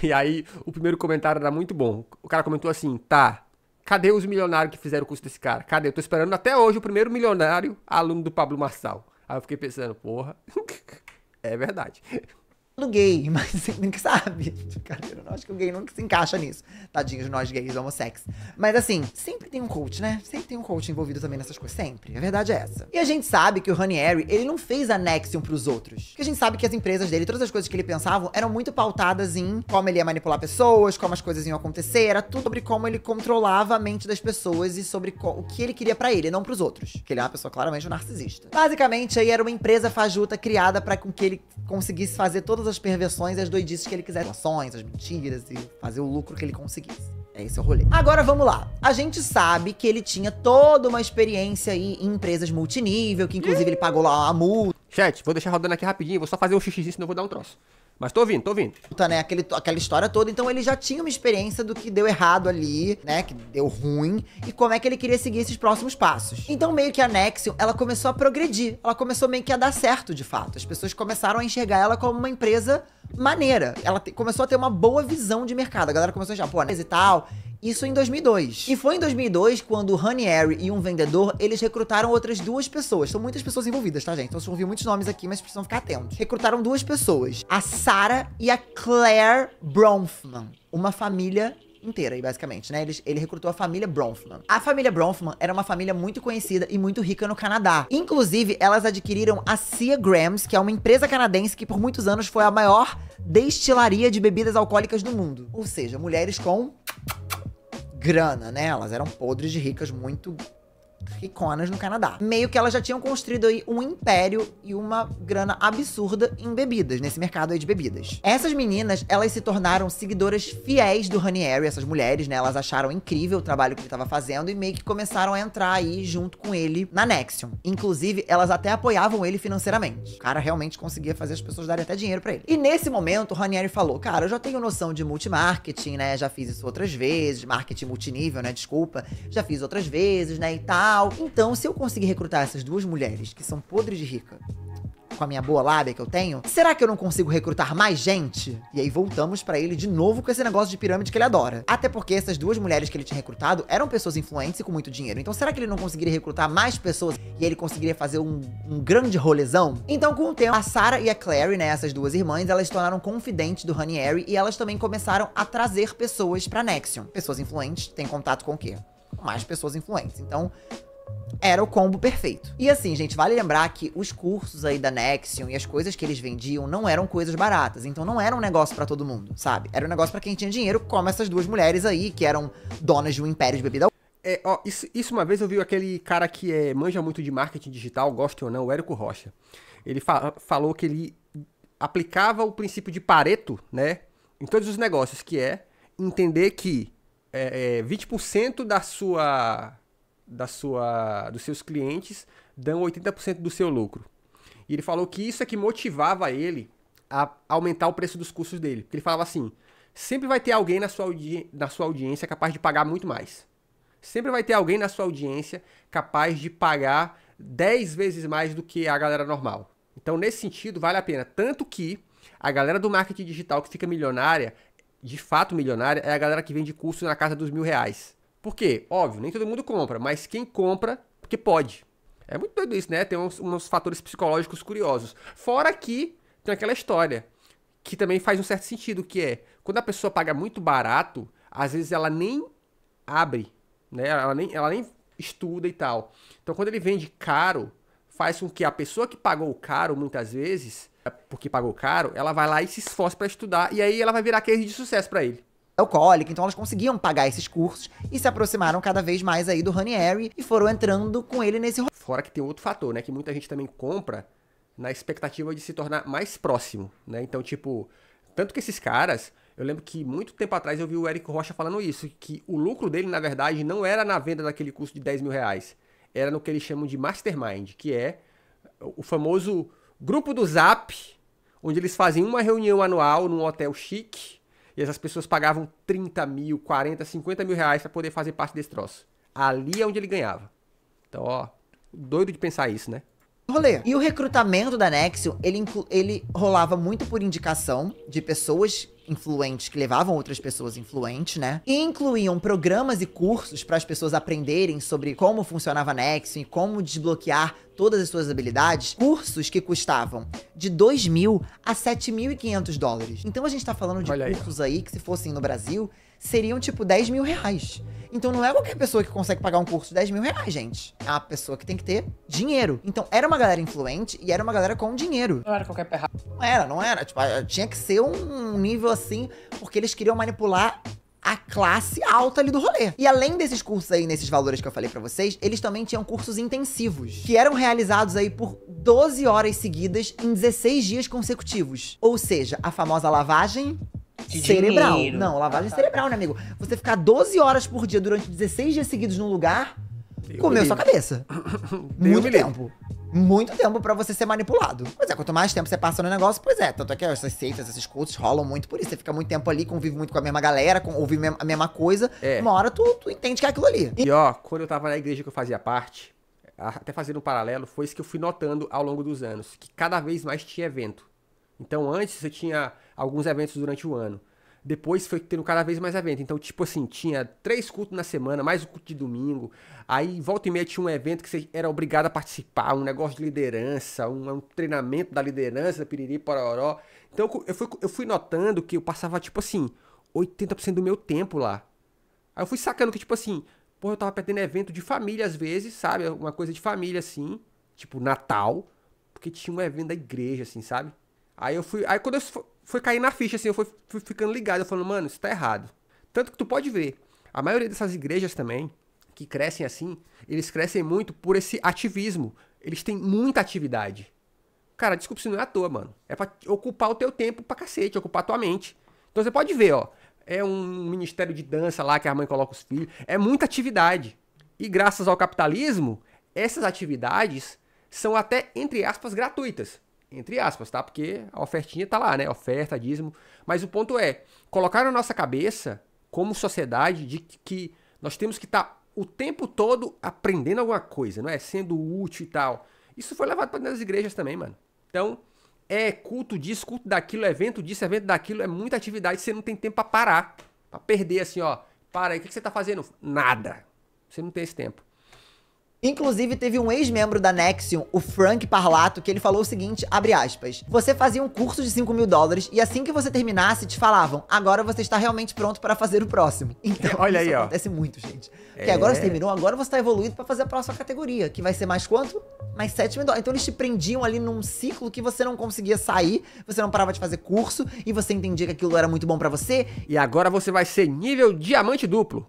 E aí, o primeiro comentário era muito bom. O cara comentou assim, tá, Cadê os milionários que fizeram o curso desse cara? Cadê? Eu tô esperando até hoje o primeiro milionário aluno do Pablo Marçal. Aí eu fiquei pensando, porra, é verdade. Do gay, mas ninguém sabe. Brincadeira, não acho que o gay nunca se encaixa nisso. Tadinhos nós gays homossexos. Mas assim, sempre tem um coach, né? Sempre tem um coach envolvido também nessas coisas. Sempre. A verdade é essa. E a gente sabe que o Ranieri, ele não fez a Nexium pros outros. Porque a gente sabe que as empresas dele, todas as coisas que ele pensava, eram muito pautadas em como ele ia manipular pessoas, como as coisas iam acontecer. Era tudo sobre como ele controlava a mente das pessoas e sobre o que ele queria pra ele, não pros outros. Porque ele é uma pessoa claramente narcisista. Basicamente, aí era uma empresa fajuta criada pra que ele conseguisse fazer todas as perversões e as doidices que ele quisesse. As ações, as mentiras e fazer o lucro que ele conseguisse. É esse o rolê. Agora vamos lá. A gente sabe que ele tinha toda uma experiência aí em empresas multinível, que inclusive ele pagou lá uma multa, Chat, vou deixar rodando aqui rapidinho, vou só fazer um xixizinho, senão eu vou dar um troço. Mas tô ouvindo, tô ouvindo. né? Aquela história toda. Então ele já tinha uma experiência do que deu errado ali, né? Que deu ruim. E como é que ele queria seguir esses próximos passos. Então meio que a Nexium, ela começou a progredir. Ela começou meio que a dar certo, de fato. As pessoas começaram a enxergar ela como uma empresa maneira. Ela começou a ter uma boa visão de mercado. A galera começou a achar, pô, e tal. Isso em 2002. E foi em 2002 quando o Ranieri e um vendedor, eles recrutaram outras duas pessoas. São muitas pessoas envolvidas, tá, gente? Então vocês vão ouvir muitos nomes aqui, mas precisam ficar atentos. Recrutaram duas pessoas. A Sarah e a Claire Bronfman. Uma família inteira aí, basicamente, né? Ele recrutou a família Bronfman. A família Bronfman era uma família muito conhecida e muito rica no Canadá. Inclusive, elas adquiriram a Sea Grams, que é uma empresa canadense que por muitos anos foi a maior destilaria de bebidas alcoólicas do mundo. Ou seja, mulheres com grana, né? Elas eram podres de ricas, muito riconas no Canadá. Meio que elas já tinham construído aí um império e uma grana absurda em bebidas, nesse mercado aí de bebidas. Essas meninas, elas se tornaram seguidoras fiéis do Ranieri, essas mulheres, né? Elas acharam incrível o trabalho que ele tava fazendo e meio que começaram a entrar aí junto com ele na Nexium. Inclusive, elas até apoiavam ele financeiramente. O cara realmente conseguia fazer as pessoas darem até dinheiro pra ele. E nesse momento, o Ranieri falou, cara, eu já tenho noção de multimarketing, né? Já fiz isso outras vezes, marketing multinível, né? Desculpa. Já fiz outras vezes, né? E tal. Então, se eu conseguir recrutar essas duas mulheres que são podres de rica, com a minha boa lábia que eu tenho, será que eu não consigo recrutar mais gente? E aí voltamos pra ele de novo com esse negócio de pirâmide que ele adora. Até porque essas duas mulheres que ele tinha recrutado eram pessoas influentes e com muito dinheiro. Então será que ele não conseguiria recrutar mais pessoas e ele conseguiria fazer um grande rolezão? Então com o tempo, a Sarah e a Clary, né, essas duas irmãs, elas se tornaram confidentes do Ranieri e elas também começaram a trazer pessoas pra Nexium. Pessoas influentes têm contato com o quê? Mais pessoas influentes. Então, era o combo perfeito. E assim, gente, vale lembrar que os cursos aí da Nexium e as coisas que eles vendiam não eram coisas baratas. Então não era um negócio pra todo mundo, sabe? Era um negócio pra quem tinha dinheiro, como essas duas mulheres aí, que eram donas de um império de bebida. Isso uma vez eu vi aquele cara que manja muito de marketing digital, goste ou não, o Érico Rocha. Ele falou que ele aplicava o princípio de Pareto, né, em todos os negócios, que é entender que 20% dos seus clientes dão 80% do seu lucro. E ele falou que isso é que motivava ele a aumentar o preço dos cursos dele. Porque ele falava assim, sempre vai ter alguém na sua audiência capaz de pagar muito mais. Sempre vai ter alguém na sua audiência capaz de pagar 10 vezes mais do que a galera normal. Então, nesse sentido, vale a pena. Tanto que a galera do marketing digital que fica milionária, de fato milionária, é a galera que vende curso na casa dos R$1.000. Por quê? Óbvio, nem todo mundo compra, mas quem compra, porque pode. É muito doido isso, né? Tem uns fatores psicológicos curiosos. Fora que tem aquela história, que também faz um certo sentido, que é, quando a pessoa paga muito barato, às vezes ela nem abre, né? Ela nem estuda e tal. Então, quando ele vende caro, faz com que a pessoa que pagou caro, muitas vezes, porque pagou caro, ela vai lá e se esforça para estudar, e aí ela vai virar case de sucesso para ele. Alcoólica, então elas conseguiam pagar esses cursos e se aproximaram cada vez mais aí do Ranieri e foram entrando com ele nesse rolê. Fora que tem outro fator, né, que muita gente também compra na expectativa de se tornar mais próximo, né, então tipo, tanto que esses caras, eu lembro que muito tempo atrás eu vi o Érico Rocha falando isso, que o lucro dele, na verdade, não era na venda daquele curso de R$10.000, era no que eles chamam de Mastermind, que é o famoso grupo do Zap, onde eles fazem uma reunião anual num hotel chique, e essas pessoas pagavam 30 mil, 40, 50 mil reais pra poder fazer parte desse troço. Ali é onde ele ganhava. Então, ó, doido de pensar isso, né? Rolê. E o recrutamento da Nexium, ele rolava muito por indicação de pessoas influentes que levavam outras pessoas influentes, né? E incluíam programas e cursos para as pessoas aprenderem sobre como funcionava a Nexium e como desbloquear todas as suas habilidades. Cursos que custavam de 2.000 a 7.500 dólares. Então a gente tá falando de cursos aí que, se fossem no Brasil, seriam tipo 10 mil reais. Então não é qualquer pessoa que consegue pagar um curso de 10 mil reais, gente. É uma pessoa que tem que ter dinheiro. Então era uma galera influente e era uma galera com dinheiro. Não era qualquer perra. Não era. Tipo, tinha que ser um nível assim, porque eles queriam manipular a classe alta ali do rolê. E além desses cursos aí, nesses valores que eu falei pra vocês, eles também tinham cursos intensivos, que eram realizados aí por 12 horas seguidas em 16 dias consecutivos. Ou seja, a famosa lavagem cerebral. Dinheiro. Não, lavagem cerebral, né, amigo? Você ficar 12 horas por dia durante 16 dias seguidos num lugar, comeu sua cabeça. Muito tempo. Muito tempo pra você ser manipulado. Pois é, quanto mais tempo você passa no negócio, pois é. Tanto é que essas seitas, esses cultos rolam muito por isso. Você fica muito tempo ali, convive muito com a mesma galera, ouve a mesma coisa. Uma hora tu entende que é aquilo ali. E ó, quando eu tava na igreja que eu fazia parte, até fazendo um paralelo, foi isso que eu fui notando ao longo dos anos. Que cada vez mais tinha evento. Então antes você tinha alguns eventos durante o ano. Depois foi tendo cada vez mais evento. Então, tipo assim, tinha 3 cultos na semana, mais um culto de domingo. Aí, volta e meia, tinha um evento que você era obrigado a participar, um negócio de liderança, um treinamento da liderança, piriri, pororó. Então, eu fui notando que eu passava, tipo assim, 80% do meu tempo lá. Aí eu fui sacando que, tipo assim, pô, eu tava perdendo evento de família às vezes, sabe? Uma coisa de família, assim, tipo Natal, porque tinha um evento da igreja, assim, sabe? Aí quando eu fui cair na ficha, assim, eu fui ficando ligado, eu falando, mano, isso tá errado. Tanto que tu pode ver, a maioria dessas igrejas também, que crescem assim, eles crescem muito por esse ativismo. Eles têm muita atividade. Cara, desculpa se não é à toa, mano. É pra ocupar o teu tempo pra cacete, ocupar a tua mente. Então você pode ver, ó, é um ministério de dança lá que a mãe coloca os filhos, é muita atividade. E graças ao capitalismo, essas atividades são até, entre aspas, gratuitas. Entre aspas, tá? Porque a ofertinha tá lá, né? Oferta, dízimo. Mas o ponto é, colocar na nossa cabeça, como sociedade, de que nós temos que estar o tempo todo aprendendo alguma coisa, não é? Sendo útil e tal. Isso foi levado para dentro das igrejas também, mano. Então, é culto disso, culto daquilo, evento disso, evento daquilo. É muita atividade, você não tem tempo pra parar. Pra perder assim, ó. Para aí, o que você tá fazendo? Nada. Você não tem esse tempo. Inclusive, teve um ex-membro da Nexium, o Frank Parlato, que ele falou o seguinte, abre aspas, você fazia um curso de 5 mil dólares e assim que você terminasse, te falavam, agora você está realmente pronto para fazer o próximo. Então, olha aí, ó. Acontece muito, gente. Porque agora você terminou, agora você está evoluído para fazer a próxima categoria, que vai ser mais quanto? Mais 7 mil dólares. Então eles te prendiam ali num ciclo que você não conseguia sair, você não parava de fazer curso e você entendia que aquilo era muito bom para você. E agora você vai ser nível diamante duplo.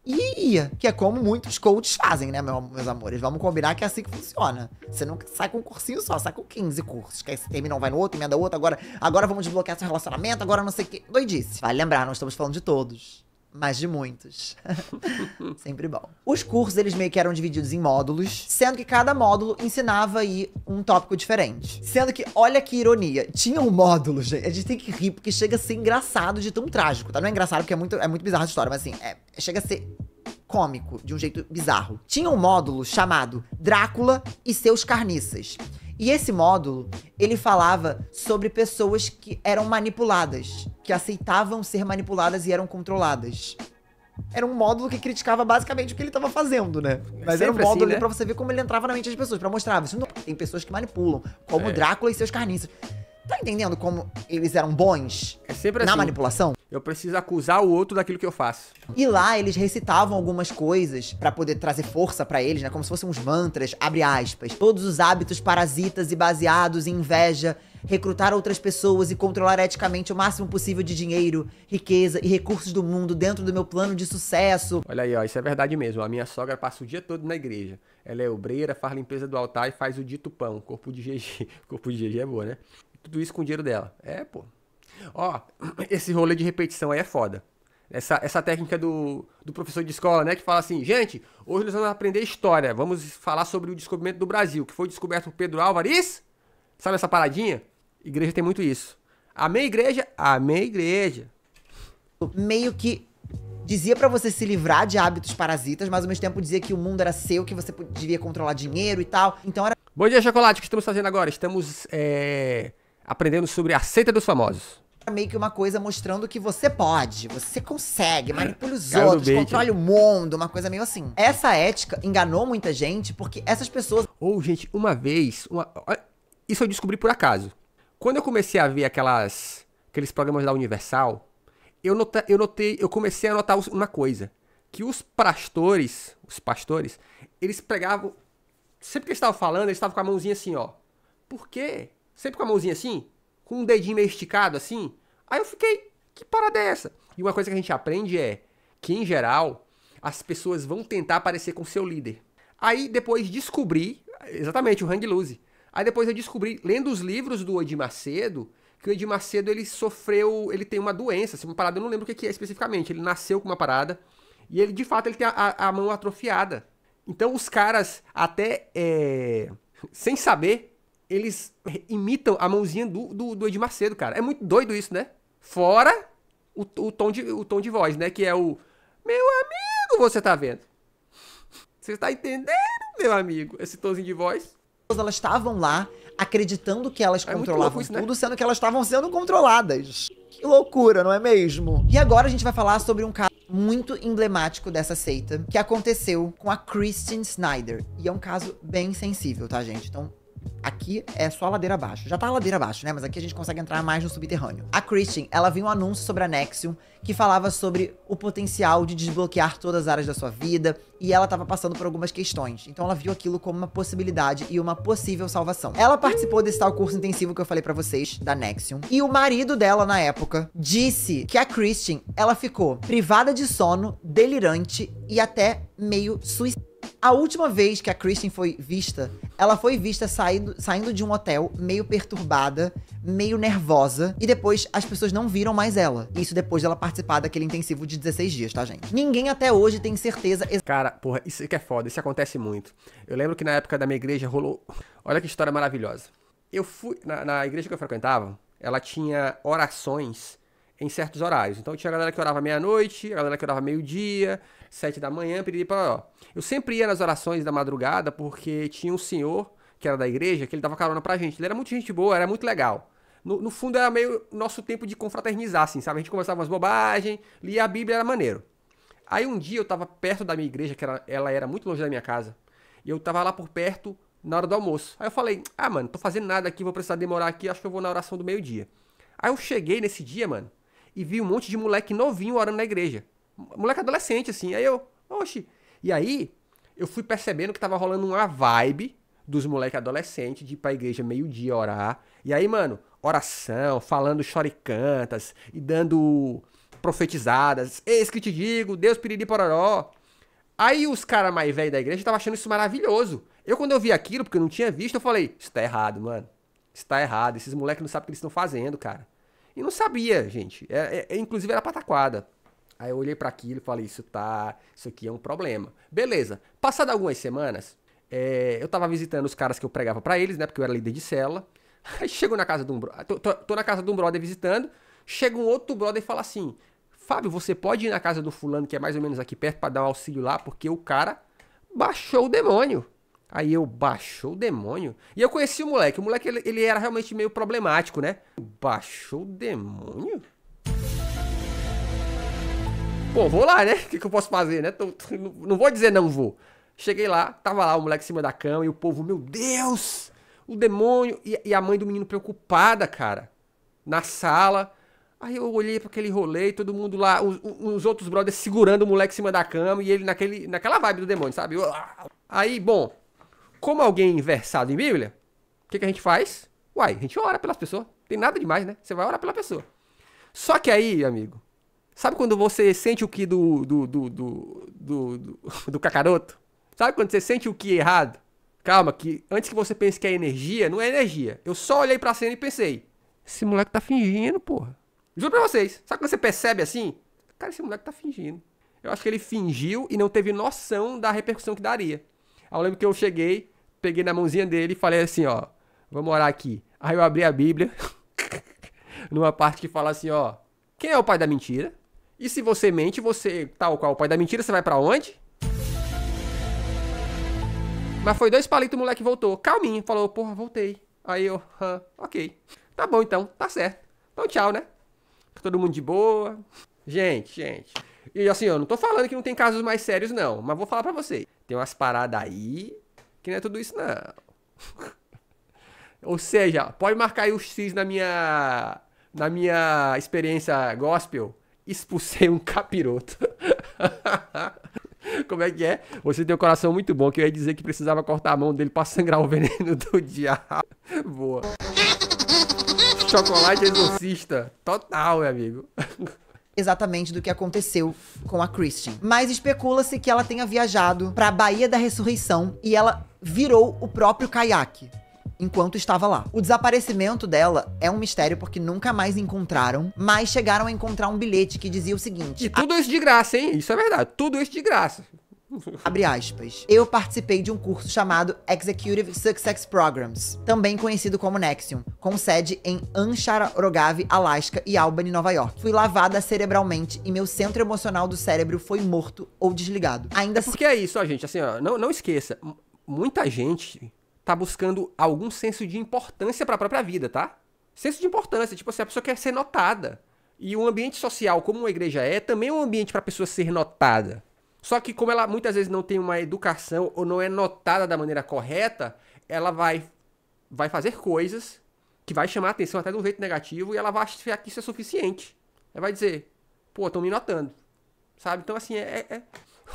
Que é como muitos coaches fazem, né, meus amores? Vamos combinar que é assim que funciona. Você não sai com um cursinho só, sai com 15 cursos. Que aí você termina um, vai no outro, emenda outro. Agora vamos desbloquear seu relacionamento, agora não sei o que. Doidice. Vale lembrar, não estamos falando de todos, mas de muitos. Sempre bom. Os cursos, eles meio que eram divididos em módulos, sendo que cada módulo ensinava aí um tópico diferente. Sendo que, olha que ironia, tinha um módulo, gente, a gente tem que rir, porque chega a ser engraçado de tão trágico, tá? Não é engraçado porque é muito bizarra a história, mas assim, chega a ser cômico, de um jeito bizarro. Tinha um módulo chamado Drácula e seus carniças. E esse módulo, ele falava sobre pessoas que eram manipuladas, que aceitavam ser manipuladas e eram controladas. Era um módulo que criticava basicamente o que ele tava fazendo, né? Mas era um módulo ali, né, pra você ver como ele entrava na mente das pessoas, pra mostrar, isso não, tem pessoas que manipulam, como Drácula e seus carniças. Tá entendendo como eles eram bons na manipulação? Eu preciso acusar o outro daquilo que eu faço. E lá eles recitavam algumas coisas pra poder trazer força pra eles, né? Como se fossem uns mantras, abre aspas. Todos os hábitos parasitas e baseados em inveja, recrutar outras pessoas e controlar eticamente o máximo possível de dinheiro, riqueza e recursos do mundo dentro do meu plano de sucesso. Olha aí, ó, isso é verdade mesmo. A minha sogra passa o dia todo na igreja. Ela é obreira, faz limpeza do altar e faz o dito pão, corpo de GG. Corpo de GG é boa, né? Tudo isso com o dinheiro dela. Pô. Ó, esse rolê de repetição aí é foda. Essa técnica do professor de escola, né? Que fala assim, gente, hoje nós vamos aprender história. Vamos falar sobre o descobrimento do Brasil, que foi descoberto por Pedro Álvares. Sabe essa paradinha? Igreja tem muito isso. Amém, igreja? Amém, igreja. Meio que dizia pra você se livrar de hábitos parasitas, mas ao mesmo tempo dizia que o mundo era seu, que você devia controlar dinheiro e tal. Então era... Bom dia, Chocolate. O que estamos fazendo agora? Estamos aprendendo sobre a seita dos famosos. meio que uma coisa mostrando que você pode, você consegue, manipula os Caiu no outros, bait. controle o mundo, uma coisa meio assim. Essa ética enganou muita gente porque essas pessoas... Ou, gente, uma vez... olha, isso eu descobri por acaso. Quando eu comecei a ver aqueles programas da Universal, eu comecei a notar uma coisa. Que os pastores, eles pregavam... Sempre que eles estavam falando, eles estavam com a mãozinha assim, ó. Por quê? Sempre com a mãozinha assim? Com um dedinho meio esticado assim? Aí eu fiquei, que parada é essa? E uma coisa que a gente aprende é que, em geral, as pessoas vão tentar parecer com o seu líder. Aí depois descobri, exatamente, o Hang Loose. Aí depois eu descobri, lendo os livros do Edir Macedo, que o Edir Macedo, ele tem uma doença, assim, uma parada, eu não lembro o que é especificamente. Ele nasceu com uma parada e ele, de fato, ele tem a mão atrofiada. Então os caras, até sem saber, eles imitam a mãozinha do Edir Macedo, cara. É muito doido isso, né? Fora o tom de voz, né? Que é o... Meu amigo, você tá vendo? Você tá entendendo, meu amigo? Esse tomzinho de voz. elas estavam lá acreditando que elas É muito controlavam louco isso, né? tudo, sendo que elas estavam sendo controladas. Que loucura, não é mesmo? E agora a gente vai falar sobre um caso muito emblemático dessa seita, que aconteceu com a Christine Snyder. E é um caso bem sensível, tá, gente? Então, aqui é só a ladeira abaixo. Já tá a ladeira abaixo, né? Mas aqui a gente consegue entrar mais no subterrâneo. A Christine, ela viu um anúncio sobre a Nexium que falava sobre o potencial de desbloquear todas as áreas da sua vida, e ela tava passando por algumas questões. Então ela viu aquilo como uma possibilidade e uma possível salvação. Ela participou desse tal curso intensivo que eu falei pra vocês, da Nexium, e o marido dela, na época, disse que a Christine, ela ficou privada de sono, delirante e até meio suicida. A última vez que a Christine foi vista, ela foi vista saindo de um hotel meio perturbada, meio nervosa, e depois as pessoas não viram mais ela. Isso depois dela participar daquele intensivo de 16 dias, tá, gente? Ninguém até hoje tem certeza... Cara, porra, isso que é foda, isso acontece muito. Eu lembro que na época da minha igreja rolou... Olha que história maravilhosa. Eu fui... Na igreja que eu frequentava, ela tinha orações em certos horários. Então tinha a galera que orava meia-noite, a galera que orava meio-dia, 7 da manhã, piriri. Eu sempre ia nas orações da madrugada porque tinha um senhor, que era da igreja, que ele dava carona pra gente. Ele era muito gente boa, era muito legal. No fundo era meio nosso tempo de confraternizar, assim, sabe? A gente conversava umas bobagens, lia a Bíblia, era maneiro. Aí um dia eu tava perto da minha igreja, que ela era muito longe da minha casa, e eu tava lá por perto na hora do almoço. Aí eu falei, mano, tô fazendo nada aqui, vou precisar demorar aqui, acho que eu vou na oração do meio-dia. Aí eu cheguei nesse dia, mano, e vi um monte de moleque novinho orando na igreja. Moleque adolescente, assim. Aí eu, oxi. E aí, eu fui percebendo que tava rolando uma vibe dos moleques adolescentes de ir pra igreja meio-dia orar. E aí, mano, oração, falando choricantas e dando profetizadas. Eis que te digo, Deus piriri pororó. Aí os caras mais velhos da igreja estavam achando isso maravilhoso. Quando eu vi aquilo, porque eu não tinha visto, eu falei, isso tá errado, mano. Isso tá errado. Esses moleques não sabem o que eles estão fazendo, cara. E não sabia, gente. Inclusive era pataquada. Aí eu olhei pra aquilo e falei, isso aqui é um problema. Beleza. Passado algumas semanas, eu tava visitando os caras que eu pregava pra eles, né? Porque eu era líder de célula. Aí chego na casa de um brother. Tô na casa de um brother visitando. Chega um outro brother e fala assim, Fábio, você pode ir na casa do fulano, que é mais ou menos aqui perto, pra dar um auxílio lá, porque o cara baixou o demônio. Aí eu, baixou o demônio? E eu conheci o moleque. O moleque, ele era realmente meio problemático, né? Baixou o demônio? Pô, vou lá, né? O que eu posso fazer, né? Não vou dizer não vou. Cheguei lá, tava lá o moleque em cima da cama e o povo, meu Deus! O demônio! E a mãe do menino preocupada, cara. Na sala. Aí eu olhei pra aquele rolê, todo mundo lá, os outros brothers segurando o moleque em cima da cama e ele naquela vibe do demônio, sabe? Aí, bom... Como alguém versado em Bíblia, o que a gente faz? Uai, a gente ora pelas pessoas. Tem nada demais, né? Você vai orar pela pessoa. Só que aí, amigo, sabe quando você sente o que do cacaroto? Sabe quando você sente o que errado? Calma, que antes que você pense que é energia, não é energia. Eu só olhei pra cena e pensei, esse moleque tá fingindo, porra. Juro pra vocês. Sabe quando você percebe assim? Cara, esse moleque tá fingindo. Eu acho que ele fingiu e não teve noção da repercussão que daria. Aí eu lembro que eu cheguei, peguei na mãozinha dele e falei assim, ó, vamos orar aqui. Aí eu abri a Bíblia, numa parte que fala assim, ó, quem é o pai da mentira? E se você mente, você, tal qual o pai da mentira, você vai pra onde? Mas foi 2 palitos, o moleque voltou, calminho, falou, porra, voltei. Aí eu, ok, tá bom então, tá certo. Então tchau, né? todo mundo de boa. Gente. E assim, eu não tô falando que não tem casos mais sérios, não. Mas vou falar pra vocês. Tem umas paradas aí que não é tudo isso, não. Ou seja, pode marcar aí os X na minha experiência gospel. Expulsei um capiroto. Como é que é? Você tem um coração muito bom, que eu ia dizer que precisava cortar a mão dele pra sangrar o veneno do diabo. Boa. Chocolate exorcista. Total, meu amigo. Exatamente do que aconteceu com a Christian. Mas especula-se que ela tenha viajado pra Baía da Ressurreição e ela virou o próprio caiaque enquanto estava lá. O desaparecimento dela é um mistério porque nunca mais encontraram, mas chegaram a encontrar um bilhete que dizia o seguinte... E tudo isso de graça, hein? Isso é verdade. Tudo isso de graça. Abre aspas. Eu participei de um curso chamado Executive Success Programs, também conhecido como Nexium, com sede em Anchorage, Alasca e Albany, Nova York. Fui lavada cerebralmente e meu centro emocional do cérebro foi morto ou desligado. Ainda assim... Porque é isso, ó, gente. Assim, ó, não esqueça. Muita gente tá buscando algum senso de importância pra própria vida, tá? Senso de importância. Tipo assim, a pessoa quer ser notada. E um ambiente social, como uma igreja também é um ambiente pra pessoa ser notada. Só que como ela muitas vezes não tem uma educação ou não é notada da maneira correta, ela vai fazer coisas que vai chamar a atenção até de um jeito negativo e ela vai achar que isso é suficiente. Ela vai dizer, pô, estão me notando. Sabe? Então assim,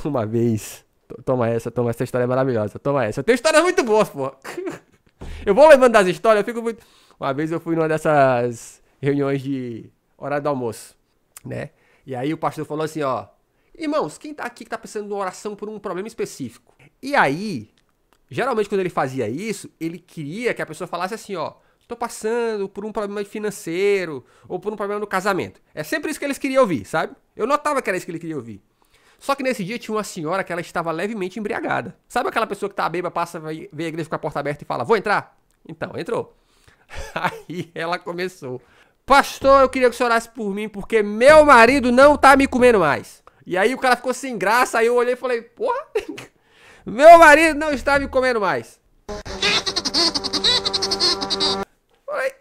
Uma vez... Toma essa história é maravilhosa. Toma essa. Eu tenho histórias muito boas, pô. Eu vou lembrando das histórias, eu fico muito... Uma vez eu fui numa dessas reuniões de horário do almoço, né? E aí o pastor falou assim, ó... Irmãos, quem tá aqui que tá precisando de uma oração por um problema específico? E aí, geralmente quando ele fazia isso, ele queria que a pessoa falasse assim, ó... Tô passando por um problema financeiro ou por um problema no casamento. É sempre isso que eles queriam ouvir, sabe? Eu notava que era isso que ele queria ouvir. Só que nesse dia tinha uma senhora que ela estava levemente embriagada. Sabe aquela pessoa que tá bêbada, passa, vê a igreja com a porta aberta e fala, vou entrar? Então, entrou. Aí ela começou. Pastor, eu queria que o senhor orasse por mim, porque meu marido não tá me comendo mais. E aí o cara ficou sem graça, aí eu olhei e falei, porra, meu marido não está me comendo mais. Falei,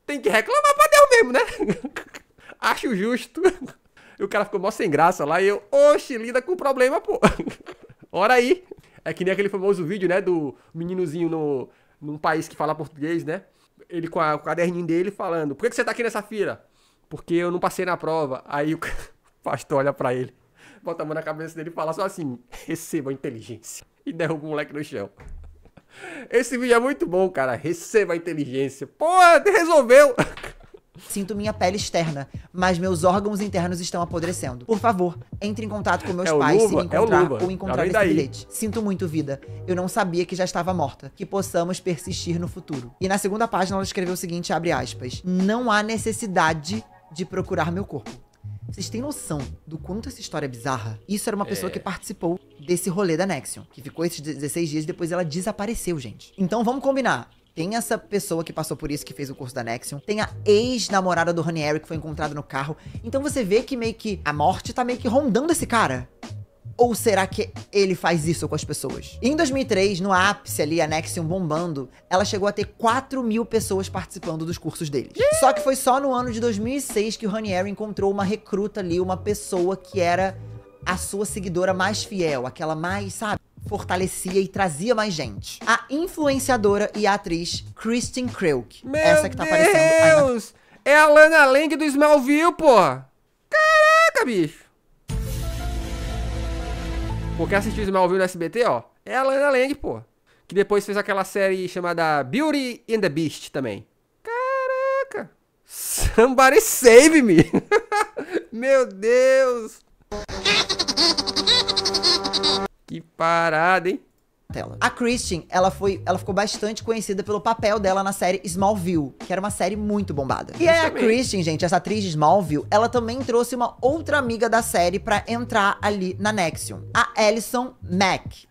tem que reclamar pra Deus mesmo, né? Acho justo. E o cara ficou mó sem graça lá e eu, oxe, lida com o problema, pô. Ora aí. É que nem aquele famoso vídeo, né, do meninozinho num país que fala português, né? Ele com o caderninho dele falando, por que você tá aqui nessa fila? Porque eu não passei na prova. Aí o pastor olha pra ele, bota a mão na cabeça dele e fala só assim, receba a inteligência. E derruba o moleque no chão. Esse vídeo é muito bom, cara. Receba a inteligência. Pô, resolveu. Sinto minha pele externa, mas meus órgãos internos estão apodrecendo. Por favor, entre em contato com meus pais se me encontrar ou encontrar esse bilhete. Sinto muito, vida. Eu não sabia que já estava morta. Que possamos persistir no futuro. E na segunda página ela escreveu o seguinte, abre aspas. Não há necessidade de procurar meu corpo. Vocês têm noção do quanto essa história é bizarra? Isso era uma pessoa que participou desse rolê da Nexium, que ficou esses 16 dias e depois ela desapareceu, gente. Então vamos combinar. Tem essa pessoa que passou por isso, que fez o curso da Nexium. Tem a ex-namorada do Ranieri, que foi encontrada no carro. Então você vê que meio que a morte tá meio que rondando esse cara. Ou será que ele faz isso com as pessoas? Em 2003, no ápice ali, a Nexium bombando, ela chegou a ter 4.000 pessoas participando dos cursos deles. Só que foi só no ano de 2006 que o Ranieri encontrou uma recruta ali, uma pessoa que era a sua seguidora mais fiel, aquela mais, sabe? Fortalecia e trazia mais gente. A influenciadora e a atriz Kristen Kreuk. Essa que tá aparecendo aí na... É a Lana Lang do Smallville, pô! Caraca, bicho! Porque assistiu Smallville no SBT, ó. É a Lana Lang, pô. Que depois fez aquela série chamada Beauty and the Beast também. Caraca! Somebody save me! Meu Deus! Que parada, hein? A Christian, ela ficou bastante conhecida pelo papel dela na série Smallville, que era uma série muito bombada. E aí a Christian, gente, essa atriz de Smallville, ela também trouxe uma outra amiga da série pra entrar ali na Nexium, a Alison Mack.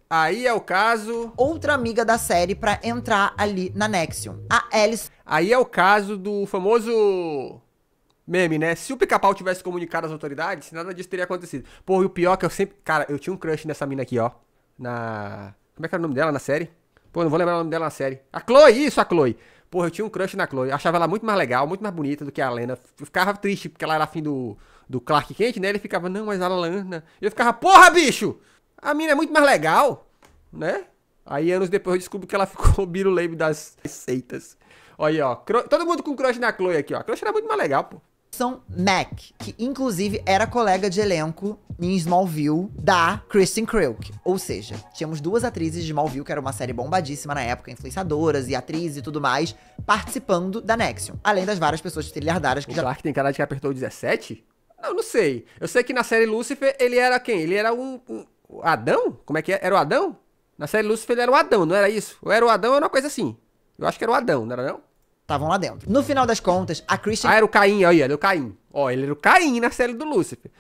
Aí é o caso... Outra amiga da série pra entrar ali na Nexium, a Alison... Aí é o caso do famoso... meme, né? Se o Pica-Pau tivesse comunicado às autoridades, nada disso teria acontecido. Pô, e o pior é que eu sempre... Cara, eu tinha um crush nessa mina aqui, ó. Como é que era o nome dela na série? Pô, não vou lembrar o nome dela na série. A Chloe, isso, a Chloe. Porra, eu tinha um crush na Chloe. Eu achava ela muito mais legal, muito mais bonita do que a Lena. Eu ficava triste, porque ela era afim do Clark Kent, né? Ele ficava, não, mas a Lana... Eu ficava, porra, bicho! A mina é muito mais legal, né? Aí, anos depois, eu descubro que ela ficou o biruleibe das seitas. Olha aí, ó. Todo mundo com crush na Chloe aqui, ó. A crush era muito mais legal, pô. Alison Mack, que inclusive era colega de elenco em Smallville da Kristen Kreuk. Ou seja, tínhamos duas atrizes de Smallville, que era uma série bombadíssima na época, influenciadoras e atrizes e tudo mais, participando da Nexium. Além das várias pessoas trilhardárias que O já... Clark tem cara de que apertou o 17? Não sei. Eu sei que na série Lucifer, ele era quem? Ele era um Adão? Como é que é? Era o Adão? Na série Lucifer, ele era o Adão, não era isso? Ou era o Adão ou era uma coisa assim. Eu acho que era o Adão, não era não? estavam lá dentro. No final das contas, a Kristen Ah, era o Caim, olha aí, era o Caim. Ó, ele era o Caim na série do Lucifer.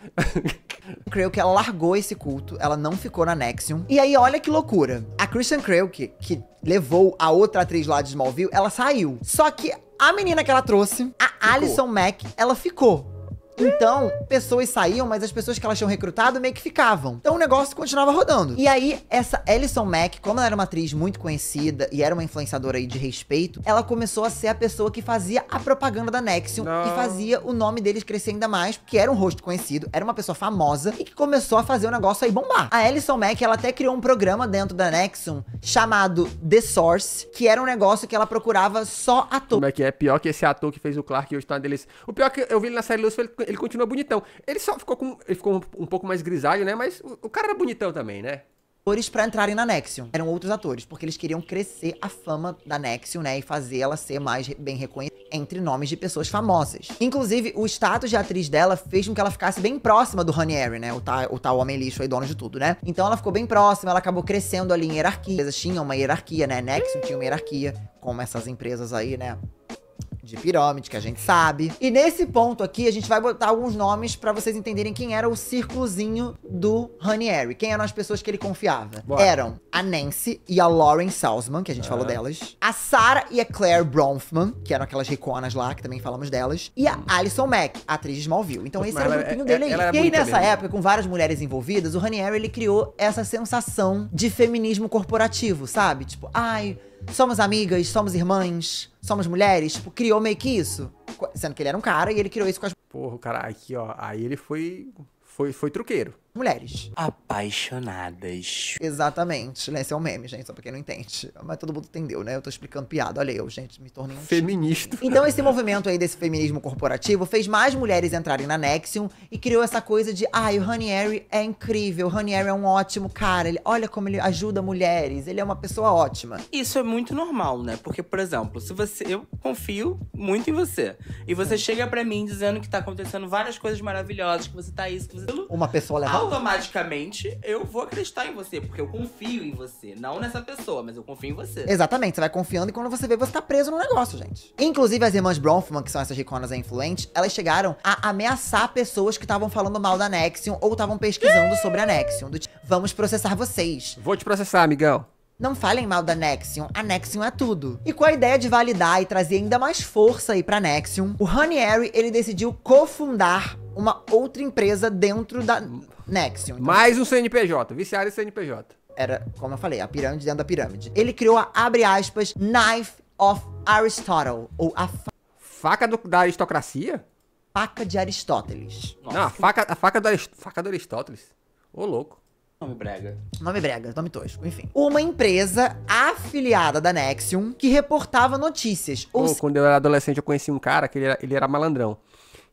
Kreuk, ela largou esse culto, ela não ficou na Nexium. E aí, olha que loucura. A Kristen Kreuk, que levou a outra atriz lá de Smallville, ela saiu. Só que a menina que ela trouxe, a Alison Mack, ela ficou. Então, pessoas saíam, mas as pessoas que elas tinham recrutado meio que ficavam. Então o negócio continuava rodando. E aí, essa Alison Mack, como ela era uma atriz muito conhecida e era uma influenciadora aí de respeito, ela começou a ser a pessoa que fazia a propaganda da Nexium e fazia o nome deles crescer ainda mais, porque era um rosto conhecido, era uma pessoa famosa e que começou a fazer o negócio aí bombar. A Alison Mack, ela até criou um programa dentro da Nexium chamado The Source, que era um negócio que ela procurava só ator. Como é que é? Pior que esse ator que fez o Clark hoje tá uma delícia. O pior é que eu vi ele na série Lucifer, ele continua bonitão. Ele só ficou um pouco mais grisalho, né? Mas o cara era bonitão também, né? Atores pra entrarem na Nexium. Eram outros atores, porque eles queriam crescer a fama da Nexium, né? E fazer ela ser mais bem reconhecida entre nomes de pessoas famosas. Inclusive, o status de atriz dela fez com que ela ficasse bem próxima do Ranieri, né? O tal homem lixo aí, dono de tudo, né? Então ela ficou bem próxima, ela acabou crescendo ali em hierarquia. Tinha uma hierarquia, né? Nexium tinha uma hierarquia, como essas empresas aí, né? De pirâmide, que a gente sabe. E nesse ponto aqui, a gente vai botar alguns nomes pra vocês entenderem quem era o círculozinho do Ranieri. Quem eram as pessoas que ele confiava. Bora. Eram a Nancy e a Lauren Salzman, que a gente falou delas. A Sarah e a Claire Bronfman, que eram aquelas riconas lá, que também falamos delas. E a Alison Mack, atriz de Smallville. Então esse era o grupinho dele aí. ela era E aí bonita nessa mesmo. época, com várias mulheres envolvidas, o Ranieri, ele criou essa sensação de feminismo corporativo, sabe? Tipo, ai... somos amigas, somos irmãs, somos mulheres. Tipo, criou meio que isso. Sendo que ele era um cara e ele criou isso com as Porra, o cara aqui, ó. Aí ele foi truqueiro. mulheres. Apaixonadas. Exatamente. Esse é um meme, gente, só pra quem não entende. Mas todo mundo entendeu, né? Eu tô explicando piada. Olha eu, gente, me tornei um Feminista. Então esse movimento aí desse feminismo corporativo fez mais mulheres entrarem na Nexium e criou essa coisa de, ai, o Ranieri é incrível, o Ranieri é um ótimo cara, olha como ele ajuda mulheres, ele é uma pessoa ótima. Isso é muito normal, né? Porque, por exemplo, eu confio muito em você. E você chega pra mim dizendo que tá acontecendo várias coisas maravilhosas, que você tá isso, que você... Uma pessoa legal. Automaticamente, eu vou acreditar em você, porque eu confio em você. Não nessa pessoa, mas eu confio em você. Exatamente, você vai confiando e quando você vê, você tá preso no negócio, gente. Inclusive, as irmãs Bronfman, que são essas riconas aí influentes, elas chegaram a ameaçar pessoas que estavam falando mal da Nexium ou estavam pesquisando sobre a Nexium. Do tipo, vamos processar vocês. Vou te processar, amigão. Não falem mal da Nexium, a Nexium é tudo. E com a ideia de validar e trazer ainda mais força aí pra Nexium, o Ranieri, ele decidiu cofundar uma outra empresa dentro da Nexium. Então, Mais um CNPJ, viciado em CNPJ. era, como eu falei, a pirâmide dentro da pirâmide. Ele criou a, abre aspas, Knife of Aristotle, ou a Faca da aristocracia? faca de Aristóteles. Nossa, Não, a faca do Aristóteles. Ô, louco. nome brega. Nome brega, nome tosco, enfim. Uma empresa afiliada da Nexium que reportava notícias. Ou Pô, quando eu era adolescente, eu conheci um cara que ele era malandrão.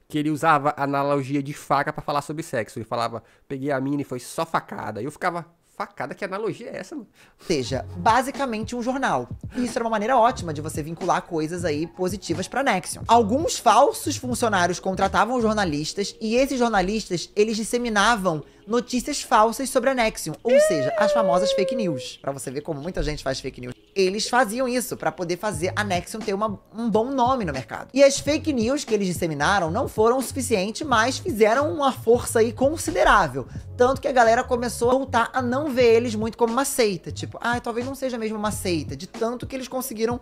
Que ele usava analogia de faca pra falar sobre sexo. Ele falava, peguei a mina e foi só facada. E eu ficava, facada? Que analogia é essa, mano? seja, basicamente um jornal. E isso era uma maneira ótima de você vincular coisas aí positivas pra Nexium. Alguns falsos funcionários contratavam jornalistas e esses jornalistas, eles disseminavam notícias falsas sobre a Nexium, ou seja, as famosas fake news. Pra você ver como muita gente faz fake news. Eles faziam isso pra poder fazer a Nexium ter um bom nome no mercado. E as fake news que eles disseminaram não foram o suficiente, mas fizeram uma força aí considerável. Tanto que a galera começou a voltar a não ver eles muito como uma seita. Tipo, talvez não seja mesmo uma seita. De tanto que eles conseguiram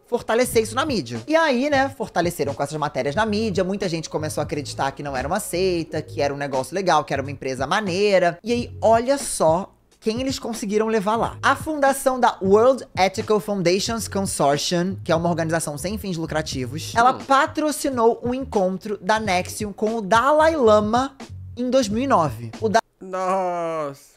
fortalecer isso na mídia. E aí, né, fortaleceram com essas matérias na mídia, muita gente começou a acreditar que não era uma seita, que era um negócio legal, que era uma empresa maneira. E aí, olha só quem eles conseguiram levar lá. A fundação da World Ethical Foundations Consortium, que é uma organização sem fins lucrativos, ela patrocinou um encontro da NXIVM com o Dalai Lama em 2009. O Nossa.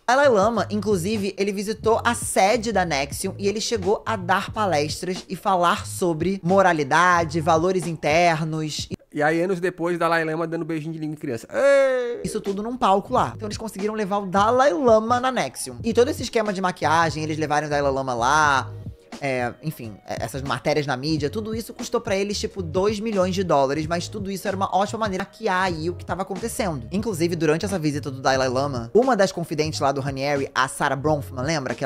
Dalai Lama, inclusive, ele visitou a sede da NXIVM e ele chegou a dar palestras e falar sobre moralidade, valores internos. E aí, anos depois, Dalai Lama dando beijinho de língua em criança. Ei! Isso tudo num palco lá. Então eles conseguiram levar o Dalai Lama na NXIVM. E todo esse esquema de maquiagem, eles levaram o Dalai Lama lá, enfim, essas matérias na mídia, tudo isso custou pra eles, tipo, 2 milhões de dólares, mas tudo isso era uma ótima maneira de maquiar aí o que tava acontecendo. Inclusive, durante essa visita do Dalai Lama, uma das confidentes lá do Raniere, a Sarah Bronfman, lembra?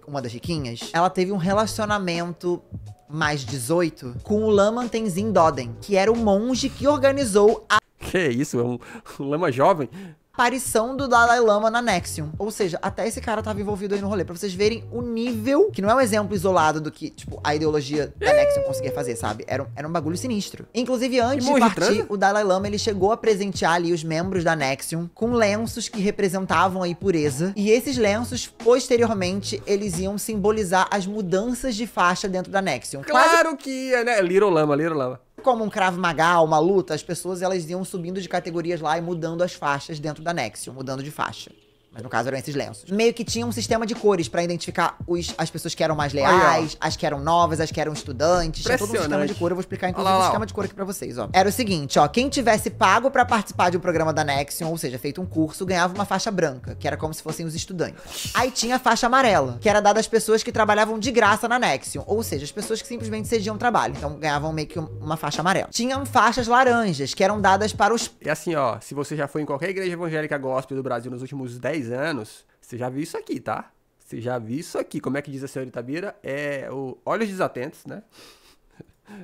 Uma das riquinhas? Ela teve um relacionamento mais 18 com o Lama Tenzin Doden, que era o monge que organizou a Que isso, é um lama jovem? aparição do Dalai Lama na NXIVM. Ou seja, até esse cara tava envolvido aí no rolê. Pra vocês verem o nível, que não é um exemplo isolado do que, tipo, a ideologia da NXIVM conseguia fazer, sabe? Era um bagulho sinistro. Inclusive, antes de partir, o Dalai Lama, ele chegou a presentear ali os membros da NXIVM com lenços que representavam a pureza. E esses lenços, posteriormente, eles iam simbolizar as mudanças de faixa dentro da NXIVM. Claro que ia, né? Little Lama, Little Lama. Como um Krav Maga, uma luta, as pessoas elas iam subindo de categorias lá e mudando as faixas dentro da NXIVM, mudando de faixa. Mas no caso eram esses lenços. Meio que tinha um sistema de cores pra identificar as pessoas que eram mais leais, as que eram novas, as que eram estudantes. Tinha todo um sistema de cor, eu vou explicar inclusive o sistema de cor aqui pra vocês, ó. Era o seguinte, ó, quem tivesse pago pra participar de um programa da NXIVM, ou seja, feito um curso, ganhava uma faixa branca, que era como se fossem os estudantes. Aí tinha a faixa amarela, que era dada às pessoas que trabalhavam de graça na NXIVM, ou seja, as pessoas que simplesmente cediam trabalho, então ganhavam meio que uma faixa amarela. Tinham faixas laranjas, que eram dadas para os... E assim, ó, se você já foi em qualquer igreja evangélica gospel do Brasil nos últimos 10 anos, você já viu isso aqui, tá? Você já viu isso aqui. Como é que diz a senhorita Bira? É o olhos desatentos, né?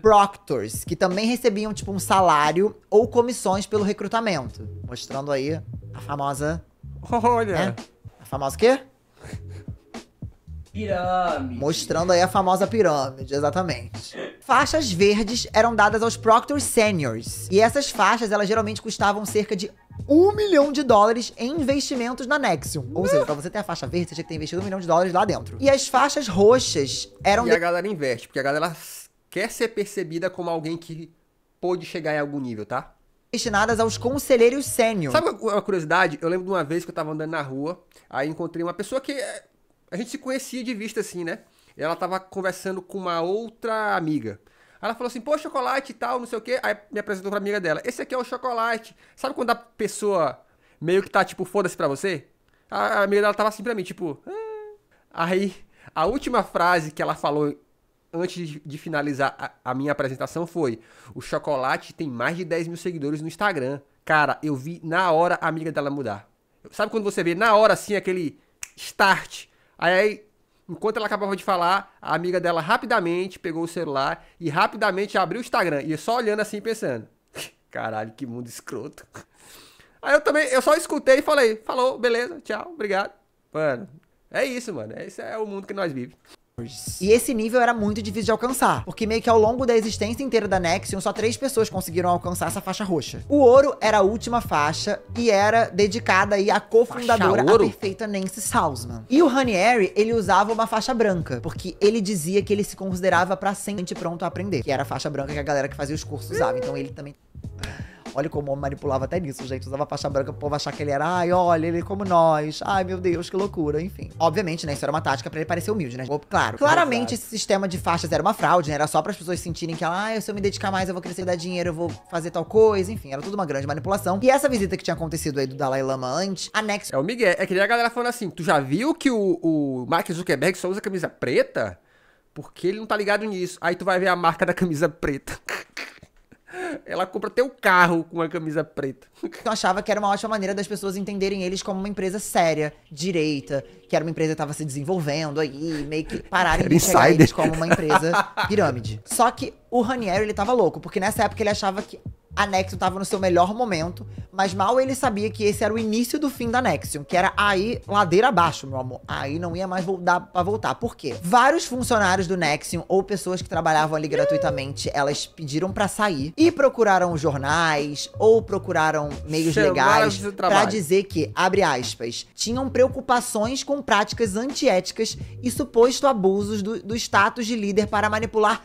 Proctors, que também recebiam, tipo, um salário ou comissões pelo recrutamento. Mostrando aí a famosa... Olha! Né? A famosa o quê? Pirâmide. Mostrando aí a famosa pirâmide, exatamente. Faixas verdes eram dadas aos Proctor Seniors. E essas faixas, elas geralmente custavam cerca de $1 milhão em investimentos na NXIVM. Ou seja, pra você ter a faixa verde, você tinha que ter investido $1 milhão lá dentro. E as faixas roxas eram... E a galera investe, porque a galera quer ser percebida como alguém que pôde chegar em algum nível, tá? Destinadas aos conselheiros sênior. Sabe uma curiosidade? Eu lembro de uma vez que eu tava andando na rua, aí encontrei uma pessoa que a gente se conhecia de vista assim, né? E ela tava conversando com uma outra amiga. Aí ela falou assim, pô, chocolate e tal, não sei o quê. Aí me apresentou pra amiga dela. Esse aqui é o chocolate. Sabe quando a pessoa meio que tá, tipo, foda-se pra você? A amiga dela tava assim pra mim, tipo... Aí, a última frase que ela falou antes de finalizar a minha apresentação foi: o chocolate tem mais de 10 mil seguidores no Instagram. Cara, eu vi na hora a amiga dela mudar. Sabe quando você vê na hora, assim, aquele start? Aí, enquanto ela acabava de falar, a amiga dela rapidamente pegou o celular e rapidamente abriu o Instagram. E só olhando assim, pensando: caralho, que mundo escroto. Aí eu só escutei e falei: falou, beleza, tchau, obrigado. Mano, é isso, mano. Esse é o mundo que nós vivemos. E esse nível era muito difícil de alcançar, porque meio que ao longo da existência inteira da NXIVM, só 3 pessoas conseguiram alcançar essa faixa roxa. O ouro era a última faixa e era dedicada aí à cofundadora, a perfeita Nancy Salzman. E o Raniere, ele usava uma faixa branca, porque ele dizia que ele se considerava pra sempre pronto a aprender, que era a faixa branca que a galera que fazia os cursos usava. Então ele também... Olha como o homem manipulava até nisso, gente. Usava faixa branca pro povo achar que ele era... Ai, olha, ele é como nós. Ai, meu Deus, que loucura. Enfim. Obviamente, né? Isso era uma tática pra ele parecer humilde, né? Claro. Claramente, esse sistema de faixas era uma fraude, né? Era só para as pessoas sentirem que ela... se eu me dedicar mais, eu vou crescer, dar dinheiro, eu vou fazer tal coisa. Enfim, era tudo uma grande manipulação. E essa visita que tinha acontecido aí do Dalai Lama antes, a NXIVM... É o Miguel. É que nem a galera falando assim: tu já viu que o Mark Zuckerberg só usa camisa preta? Porque ele não tá ligado nisso. Aí tu vai ver a marca da camisa preta. Ela compra teu carro com a camisa preta. Eu achava que era uma ótima maneira das pessoas entenderem eles como uma empresa séria, direita, que era uma empresa que tava se desenvolvendo aí, meio que pararem de enxergar eles como uma empresa pirâmide. Só que o Raniere, ele tava louco, porque nessa época ele achava que a Nexium tava no seu melhor momento, mas mal ele sabia que esse era o início do fim da Nexium, que era aí ladeira abaixo, meu amor. Aí não ia mais dar pra voltar. Por quê? Vários funcionários do Nexium ou pessoas que trabalhavam ali gratuitamente, elas pediram pra sair e procuraram jornais ou procuraram meios legais pra dizer que, abre aspas, tinham preocupações com práticas antiéticas e suposto abusos do status de líder para manipular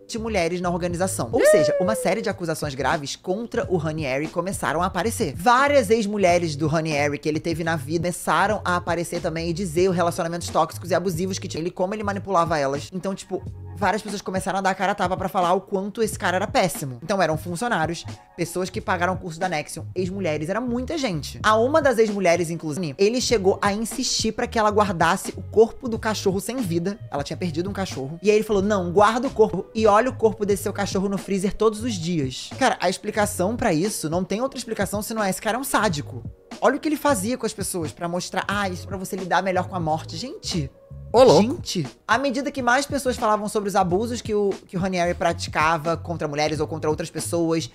de mulheres na organização. Ou seja, uma série de acusações graves contra o Ranieri começaram a aparecer. Várias ex-mulheres do Ranieri que ele teve na vida começaram a aparecer também e dizer os relacionamentos tóxicos e abusivos que tinha ele, como ele manipulava elas. Então, tipo, várias pessoas começaram a dar a cara a tapa pra falar o quanto esse cara era péssimo. Então eram funcionários, pessoas que pagaram o curso da Nexium, ex-mulheres, era muita gente. A uma das ex-mulheres, inclusive, ele chegou a insistir pra que ela guardasse o corpo do cachorro sem vida. Ela tinha perdido um cachorro. E aí ele falou, não, guarda o corpo e olha o corpo desse seu cachorro no freezer todos os dias. Cara, a explicação pra isso, não tem outra explicação se não é esse cara é um sádico. Olha o que ele fazia com as pessoas pra mostrar, isso pra você lidar melhor com a morte. Gente... Ô, louco. Gente, à medida que mais pessoas falavam sobre os abusos que o Ranieri praticava contra mulheres ou contra outras pessoas,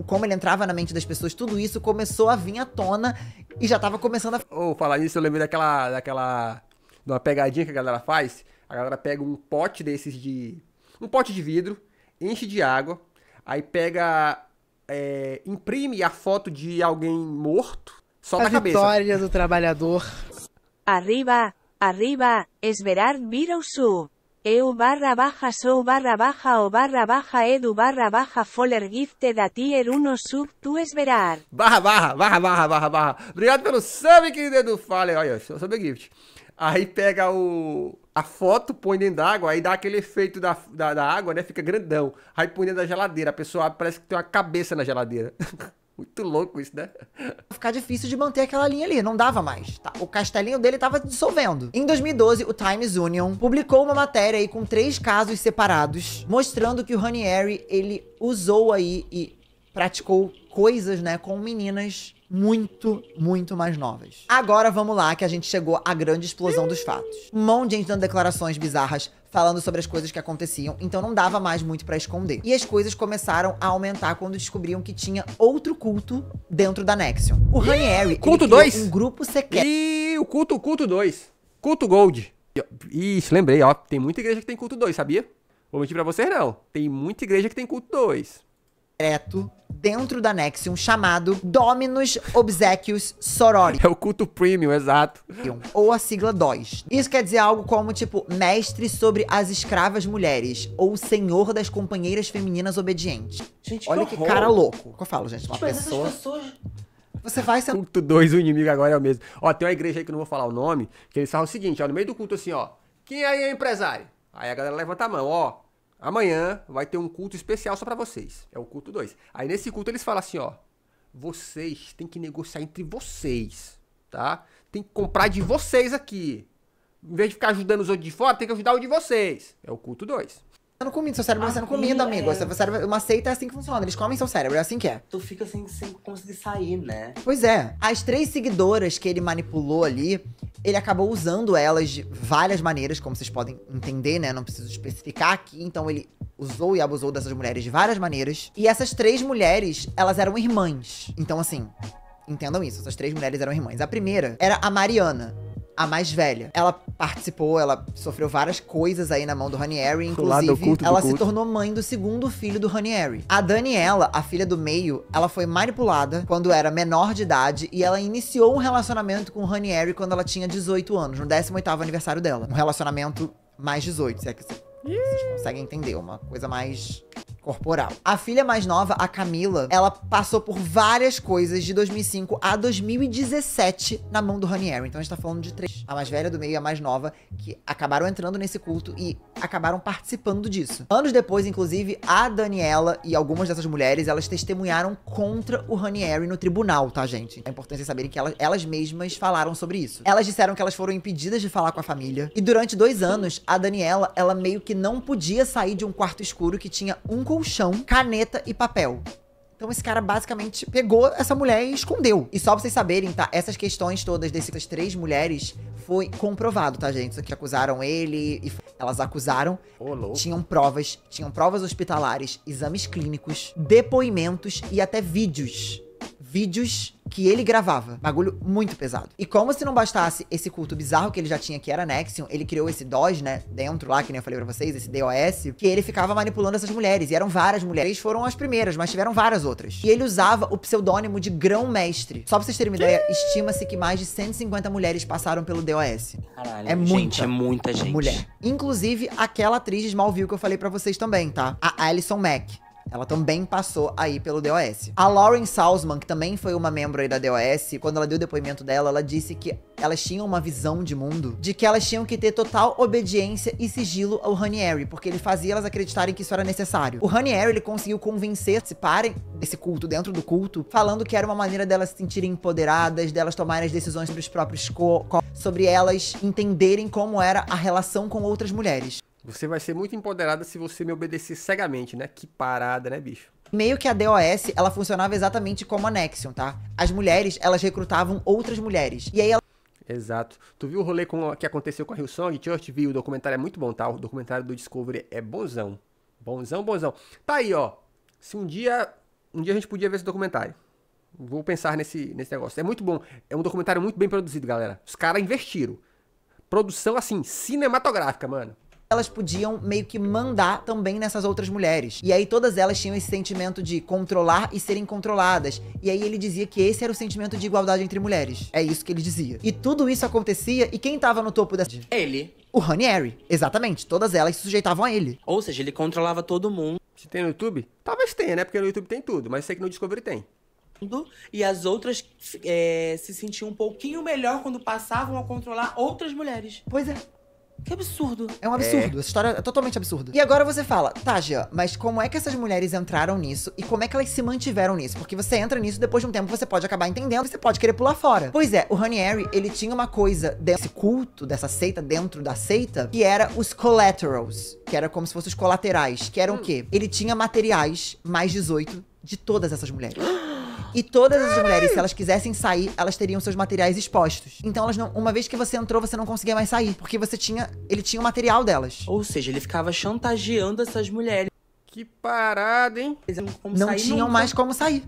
como ele entrava na mente das pessoas, tudo isso começou a vir à tona e já tava começando a... Falar nisso, eu lembrei de uma pegadinha que a galera faz. A galera pega um pote desses um pote de vidro, enche de água, aí pega, imprime a foto de alguém morto, só na cabeça. A vitória do trabalhador. Arriba, Esberard Virausu. Eu /sou/edu/foller gifted a tier 1 sub tu Esberard. /. Obrigado pelo sub, querido Edu Faller. Olha, sub gift. Aí pega a foto, põe dentro d'água, aí dá aquele efeito da água, né? Fica grandão. Aí põe dentro da geladeira. A pessoa abre, parece que tem uma cabeça na geladeira. Muito louco isso, né? Ficar difícil de manter aquela linha ali, não dava mais. Tá? O castelinho dele tava dissolvendo. Em 2012, o Times Union publicou uma matéria aí com 3 casos separados, mostrando que o Ranieri, ele usou aí e praticou coisas, né, com meninas muito, muito mais novas. Agora vamos lá, que a gente chegou à grande explosão dos fatos. Um monte de gente dando declarações bizarras, falando sobre as coisas que aconteciam, então não dava mais muito pra esconder. E as coisas começaram a aumentar quando descobriam que tinha outro culto dentro da Nexium. O Ranieri, culto 2? Um grupo secreto. E o culto 2. Culto Gold. Isso, lembrei, ó. Tem muita igreja que tem culto 2, sabia? Vou mentir pra vocês, não. Tem muita igreja que tem culto 2. Dentro da Nexium, chamado Dominus Obsequius Sorority. É o culto premium, exato. Ou a sigla DOS. Isso quer dizer algo como, tipo, mestre sobre as escravas mulheres, ou senhor das companheiras femininas obedientes. Gente, olha que cara louco. O que eu falo, gente? Uma pessoa... Você vai ser... Culto 2, o inimigo agora é o mesmo. Ó, tem uma igreja aí que eu não vou falar o nome, que eles falam o seguinte, ó, no meio do culto assim, ó. Quem aí é empresário? Aí a galera levanta a mão, ó. Amanhã vai ter um culto especial só pra vocês. É o culto 2. Aí nesse culto eles falam assim, ó. Vocês têm que negociar entre vocês, tá? Tem que comprar de vocês aqui. Em vez de ficar ajudando os outros de fora, tem que ajudar o de vocês. É o culto 2. Comida, seu cérebro vai sendo comida, amigo. Seu cérebro, uma seita é assim que funciona. Eles comem seu cérebro, é assim que é. Tu fica sem conseguir sair, né? Pois é. As 3 seguidoras que ele manipulou ali, ele acabou usando elas de várias maneiras, como vocês podem entender, né? Não preciso especificar aqui. Então ele usou e abusou dessas mulheres de várias maneiras. E essas 3 mulheres, elas eram irmãs. Então, assim, entendam isso. Essas 3 mulheres eram irmãs. A primeira era a Mariana, a mais velha. Ela participou, ela sofreu várias coisas aí na mão do Ranieri, inclusive ela se tornou mãe do 2º filho do Ranieri. A Daniela, a filha do meio, ela foi manipulada quando era menor de idade e ela iniciou um relacionamento com o Ranieri quando ela tinha 18 anos, no 18º aniversário dela. Um relacionamento mais 18, se é que vocês conseguem entender, uma coisa mais corporal. A filha mais nova, a Camila, ela passou por várias coisas de 2005 a 2017 na mão do Ranieri. Então a gente tá falando de 3. A mais velha do meio e a mais nova, que acabaram entrando nesse culto e acabaram participando disso. Anos depois, inclusive, a Daniela e algumas dessas mulheres, elas testemunharam contra o Ranieri no tribunal, tá, gente? É importante vocês saberem que elas mesmas falaram sobre isso. Elas disseram que elas foram impedidas de falar com a família. E durante 2 anos, a Daniela, ela meio que não podia sair de um quarto escuro que tinha um colchão, caneta e papel. Então esse cara basicamente pegou essa mulher e escondeu. E só pra vocês saberem, tá? Essas questões todas dessas 3 mulheres foi comprovado, tá, gente? Isso aqui acusaram ele e Elas acusaram, Ô, louco. tinham provas hospitalares, exames clínicos, depoimentos e até vídeos. Vídeos que ele gravava. Bagulho muito pesado. E como se não bastasse esse culto bizarro que ele já tinha, que era Nexium, ele criou esse DOS, né, dentro lá, que nem eu falei pra vocês, esse DOS, que ele ficava manipulando essas mulheres. E eram várias mulheres. Foram as primeiras, mas tiveram várias outras. E ele usava o pseudônimo de Grão-Mestre. Só pra vocês terem uma ideia, estima-se que mais de 150 mulheres passaram pelo DOS. Caralho, É gente, é muita gente. Mulher. Inclusive, aquela atriz de Smallville que eu falei pra vocês também, tá? A Alison Mack. Ela também passou aí pelo DOS. A Lauren Salzman, que também foi uma membro aí da DOS, quando ela deu o depoimento dela, ela disse que elas tinham uma visão de mundo de que elas tinham que ter total obediência e sigilo ao Ranieri, porque ele fazia elas acreditarem que isso era necessário. O Ranieri, ele conseguiu convencer a participarem desse culto, dentro do culto, falando que era uma maneira delas se sentirem empoderadas, delas tomarem as decisões sobre os próprios sobre elas entenderem como era a relação com outras mulheres. Você vai ser muito empoderada se você me obedecer cegamente, né? Que parada, né, bicho? Meio que a DOS, ela funcionava exatamente como a Nexium, tá? As mulheres, elas recrutavam outras mulheres. E aí ela... Exato. Tu viu o rolê que aconteceu com a Hillsong Church? Viu? O documentário é muito bom, tá? O documentário do Discovery é bonzão. Bonzão, bonzão. Tá aí, ó. Se um dia a gente podia ver esse documentário. Vou pensar nesse negócio. É muito bom. É um documentário muito bem produzido, galera. Os caras investiram. Produção, assim, cinematográfica, mano. Elas podiam meio que mandar também nessas outras mulheres. E aí todas elas tinham esse sentimento de controlar e serem controladas. E aí ele dizia que esse era o sentimento de igualdade entre mulheres. É isso que ele dizia. E tudo isso acontecia, e quem tava no topo dessa... Ele. O Ranieri. Exatamente. Todas elas se sujeitavam a ele. Ou seja, ele controlava todo mundo. Se tem no YouTube? Talvez tenha, né? Porque no YouTube tem tudo. Mas eu sei que no Discovery tem. E as outras se sentiam um pouquinho melhor quando passavam a controlar outras mulheres. Pois é. Que absurdo. É um absurdo. Essa história é totalmente absurda. E agora você fala, tá, Jean, mas como é que essas mulheres entraram nisso e como é que elas se mantiveram nisso? Porque você entra nisso, depois de um tempo você pode acabar entendendo, você pode querer pular fora. Pois é, o Ranieri, ele tinha uma coisa desse culto, dessa seita, dentro da seita, que era os collaterals, que era como se fossem os colaterais, que eram o quê? Ele tinha materiais mais 18 de todas essas mulheres. E todas as mulheres, se elas quisessem sair, elas teriam seus materiais expostos. Então elas não, uma vez que você entrou, você não conseguia mais sair, porque ele tinha o material delas. Ou seja, ele ficava chantageando essas mulheres. Que parada, hein? Não tinham mais como sair.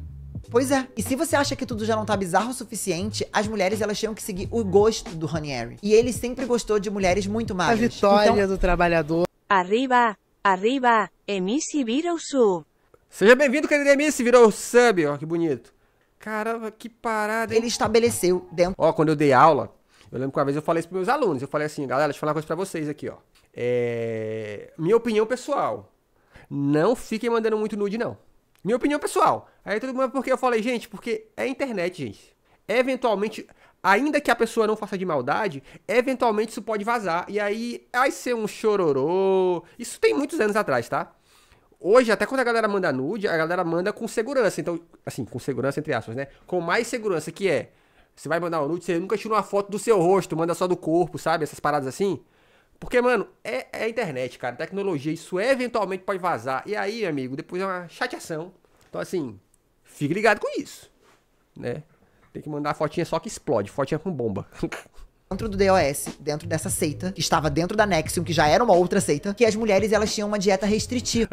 Pois é. E se você acha que tudo já não tá bizarro o suficiente, as mulheres, elas tinham que seguir o gosto do Ranieri. E ele sempre gostou de mulheres muito magras. A vitória do trabalhador. Arriba, arriba, Emisi virou sub. Seja bem-vindo, querido Emice, virou sub, ó, que bonito. Caramba, que parada, hein? Ele estabeleceu dentro... Ó, quando eu dei aula, eu lembro que uma vez eu falei isso pros meus alunos, eu falei assim, galera, deixa eu falar uma coisa pra vocês aqui, ó. Minha opinião pessoal, não fiquem mandando muito nude, não. Minha opinião pessoal. Aí todo mundo, porque eu falei, gente, porque é internet, gente. Eventualmente, ainda que a pessoa não faça de maldade, eventualmente isso pode vazar. E aí, vai ser um chororô. Isso tem muitos anos atrás, tá? Hoje, até quando a galera manda nude, a galera manda com segurança. Então, assim, com segurança entre aspas, né? Com mais segurança, que é... Você vai mandar um nude, você nunca tira uma foto do seu rosto, manda só do corpo, sabe? Essas paradas assim. Porque, mano, é a internet, cara. Tecnologia, isso eventualmente pode vazar. E aí, amigo, depois é uma chateação. Então, assim, fique ligado com isso, né? Tem que mandar a fotinha só que explode, fotinha com bomba. Dentro do DOS, dentro dessa seita, que estava dentro da Nexium, que já era uma outra seita, que as mulheres, elas tinham uma dieta restritiva.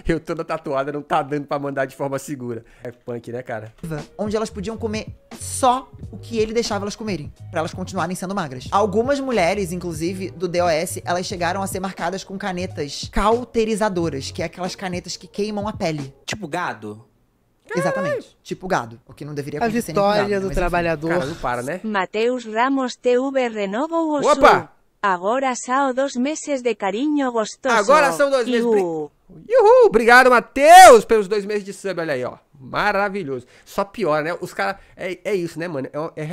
Eu toda tatuada, não tá dando pra mandar de forma segura. É punk, né, cara? Onde elas podiam comer só o que ele deixava elas comerem, pra elas continuarem sendo magras. Algumas mulheres, inclusive, do DOS, elas chegaram a ser marcadas com canetas cauterizadoras, que é aquelas canetas que queimam a pele. Tipo gado? Exatamente. Tipo gado. O que não deveria A acontecer nem com vitória gado, do mas enfim. trabalhador. Cara, não para, né? Mateus Ramos TV renovou o sub. Opa! Agora são 2 meses de carinho gostoso. Agora são 2 meses. Iu. Uhul! Obrigado, Matheus, pelos 2 meses de sub. Olha aí, ó. Maravilhoso. Só piora, né? Os caras... É isso, né, mano? É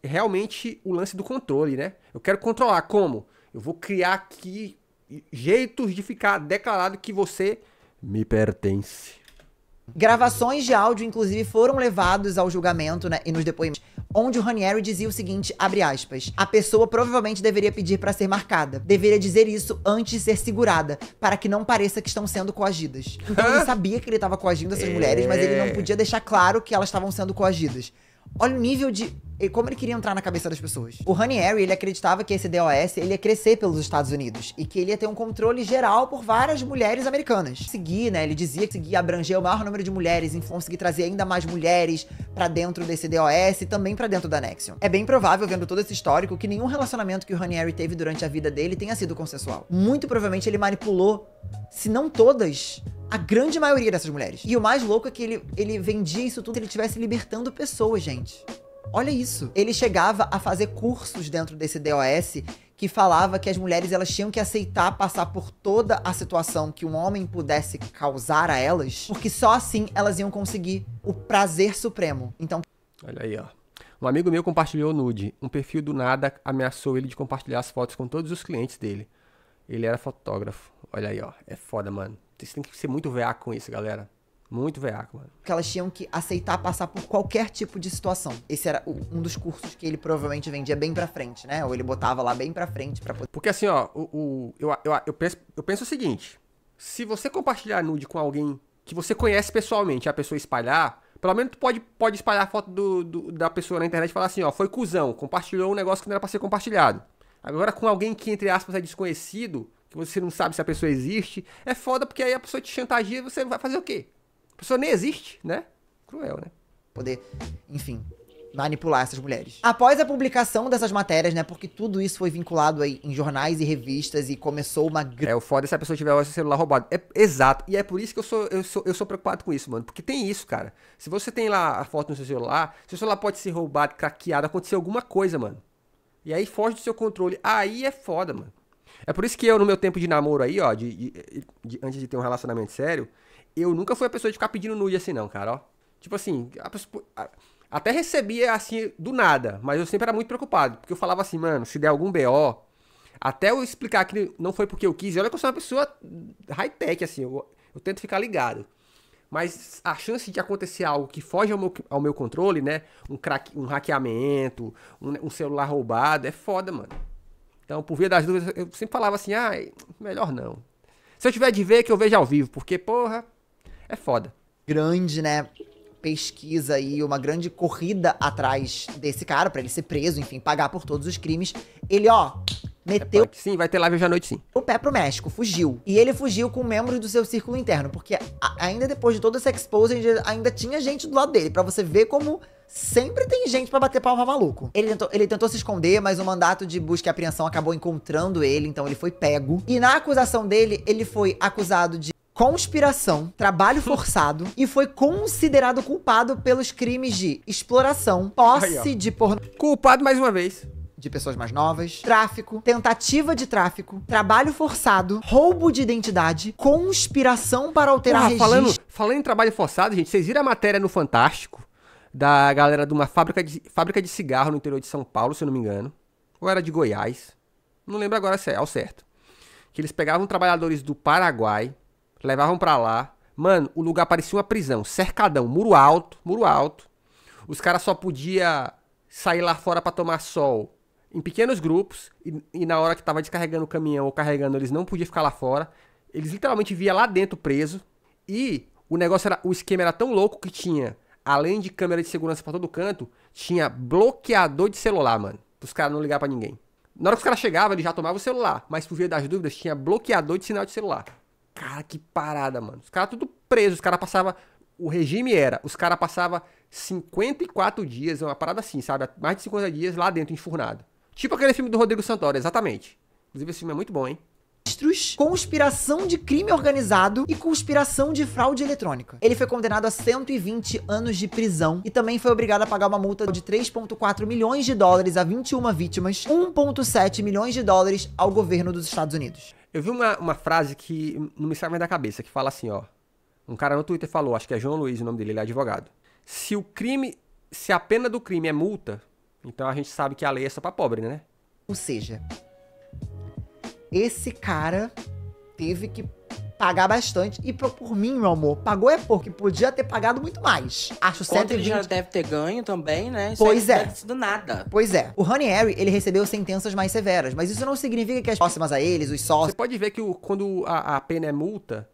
realmente o lance do controle, né? Eu quero controlar. Como? Eu vou criar aqui jeitos de ficar declarado que você me pertence. Gravações de áudio, inclusive, foram levados ao julgamento, né, e nos depoimentos, onde o Ranieri dizia o seguinte, abre aspas, a pessoa provavelmente deveria pedir pra ser marcada, deveria dizer isso antes de ser segurada, para que não pareça que estão sendo coagidas. Então ele sabia que ele estava coagindo essas mulheres, mas ele não podia deixar claro que elas estavam sendo coagidas. Olha o nível de como ele queria entrar na cabeça das pessoas. O Honey Harry, ele acreditava que esse DOS, ele ia crescer pelos Estados Unidos e que ele ia ter um controle geral por várias mulheres americanas. Seguir, né, ele dizia que conseguia abranger o maior número de mulheres, enfim, conseguir trazer ainda mais mulheres pra dentro desse DOS e também pra dentro da Nexium. É bem provável, vendo todo esse histórico, que nenhum relacionamento que o Honey Harry teve durante a vida dele tenha sido consensual. Muito provavelmente ele manipulou, se não todas, a grande maioria dessas mulheres. E o mais louco é que ele vendia isso tudo se ele estivesse libertando pessoas, gente. Olha isso. Ele chegava a fazer cursos dentro desse DOS que falava que as mulheres elas tinham que aceitar passar por toda a situação que um homem pudesse causar a elas, porque só assim elas iam conseguir o prazer supremo. Então, Olha aí, ó. Um amigo meu compartilhou nude. Um perfil do nada ameaçou ele de compartilhar as fotos com todos os clientes dele. Ele era fotógrafo. Olha aí, ó. É foda, mano. Você tem que ser muito veaco com isso, galera. Muito veaco, mano. que elas tinham que aceitar passar por qualquer tipo de situação. Esse era um dos cursos que ele provavelmente vendia bem pra frente, né? Ou ele botava lá bem pra frente pra poder... Porque assim, ó, eu penso o seguinte. Se você compartilhar nude com alguém que você conhece pessoalmente e a pessoa espalhar, pelo menos tu pode espalhar a foto da pessoa na internet e falar assim, ó, foi cuzão, compartilhou um negócio que não era pra ser compartilhado. Agora com alguém que, entre aspas, é desconhecido, que você não sabe se a pessoa existe, é foda porque aí a pessoa te chantageia e você vai fazer o quê? A pessoa nem existe, né? Cruel, né? Poder, enfim, manipular essas mulheres. Após a publicação dessas matérias, né, porque tudo isso foi vinculado aí em jornais e revistas e começou uma... O foda é se a pessoa tiver o celular roubado. Exato, e é por isso que eu sou preocupado com isso, mano, porque tem isso, cara. Se você tem lá a foto no seu celular pode ser roubado, craqueado, acontecer alguma coisa, mano. E aí foge do seu controle, aí é foda, mano. É por isso que eu, no meu tempo de namoro aí, ó, antes de ter um relacionamento sério, eu nunca fui a pessoa de ficar pedindo nude assim, não, cara, ó. Tipo assim, até recebia assim, do nada, mas eu sempre era muito preocupado, porque eu falava assim, mano, se der algum BO, até eu explicar que não foi porque eu quis, olha que eu sou uma pessoa high-tech, assim, eu tento ficar ligado. Mas a chance de acontecer algo que foge ao meu controle, né, um hackeamento, um celular roubado, é foda, mano. Então, por via das dúvidas, eu sempre falava assim, melhor não. Se eu tiver de ver, que eu veja ao vivo, porque, porra, é foda. Grande, né, pesquisa aí, uma grande corrida atrás desse cara, pra ele ser preso, enfim, pagar por todos os crimes. Ele, ó, meteu... Sim, vai ter live hoje à noite, sim. O pé pro México, fugiu. E ele fugiu com membros do seu círculo interno, porque ainda depois de toda essa expose, ainda tinha gente do lado dele, pra você ver como... Sempre tem gente pra bater palma maluco. Ele tentou se esconder, mas o mandato de busca e apreensão acabou encontrando ele, então ele foi pego. E na acusação dele, ele foi acusado de conspiração, trabalho forçado e foi considerado culpado pelos crimes de exploração, posse de porno... Culpado mais uma vez. De pessoas mais novas, tráfico, tentativa de tráfico, trabalho forçado, roubo de identidade, conspiração para alterar registro... Falando em trabalho forçado, gente, vocês viram a matéria no Fantástico da galera de uma fábrica de cigarro no interior de São Paulo, se eu não me engano. Ou era de Goiás. Não lembro agora ao certo. Que eles pegavam trabalhadores do Paraguai, levavam pra lá. Mano, o lugar parecia uma prisão. Cercadão, muro alto. Os caras só podiam sair lá fora pra tomar sol em pequenos grupos. E na hora que tava descarregando o caminhão ou carregando, eles não podiam ficar lá fora. Eles literalmente via lá dentro preso. E o esquema era tão louco que tinha... Além de câmera de segurança pra todo canto, tinha bloqueador de celular, mano. Os caras não ligavam pra ninguém. Na hora que os caras chegavam, eles já tomavam o celular. Mas por via das dúvidas, tinha bloqueador de sinal de celular. Cara, que parada, mano. Os caras tudo presos. Os caras passavam... O regime era... Os caras passavam 54 dias, uma parada assim, sabe? Mais de 50 dias lá dentro, enfurnado. Tipo aquele filme do Rodrigo Santoro, exatamente. Inclusive, esse filme é muito bom, hein? Conspiração de crime organizado e conspiração de fraude eletrônica. Ele foi condenado a 120 anos de prisão e também foi obrigado a pagar uma multa de 3,4 milhões de dólares a 21 vítimas, 1,7 milhões de dólares ao governo dos Estados Unidos. Eu vi uma frase que não me sai mais da cabeça, que fala assim, ó. Um cara no Twitter falou, acho que é João Luiz o nome dele, ele é advogado. Se a pena do crime é multa, então a gente sabe que a lei é só pra pobre, né? Ou seja... Esse cara teve que pagar bastante. E por mim, meu amor, pagou é pouco. Que podia ter pagado muito mais. Acho Quanto 120... ele já deve ter ganho também, né? Isso Pois aí é. Não deve ter sido nada. Pois é. O Honey Harry, ele recebeu sentenças mais severas. Mas isso não significa que as próximas a eles, os sócios... Você pode ver que quando a pena é multa,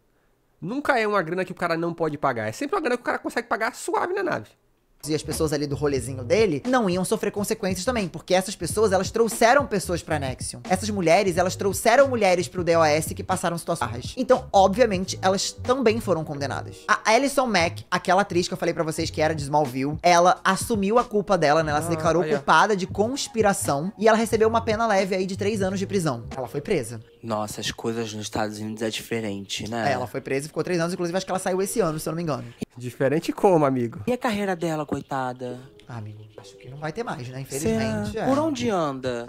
nunca é uma grana que o cara não pode pagar. É sempre uma grana que o cara consegue pagar suave na nave. e as pessoas ali do rolezinho dele não iam sofrer consequências também, porque essas pessoas, elas trouxeram pessoas pra Nexium. Essas mulheres, elas trouxeram mulheres pro DOS que passaram situações. Então, obviamente, elas também foram condenadas. A Alison Mack, aquela atriz que eu falei pra vocês que era de Smallville, ela assumiu a culpa dela, né? Ela se declarou culpada de conspiração e ela recebeu uma pena leve aí de 3 anos de prisão. Ela foi presa. Nossa, as coisas nos Estados Unidos é diferente, né? Ela foi presa e ficou 3 anos, inclusive acho que ela saiu esse ano, se eu não me engano. Diferente como, amigo? E a carreira dela, coitada? Ah, amigo, acho que não vai ter mais, né? Infelizmente. Por onde anda?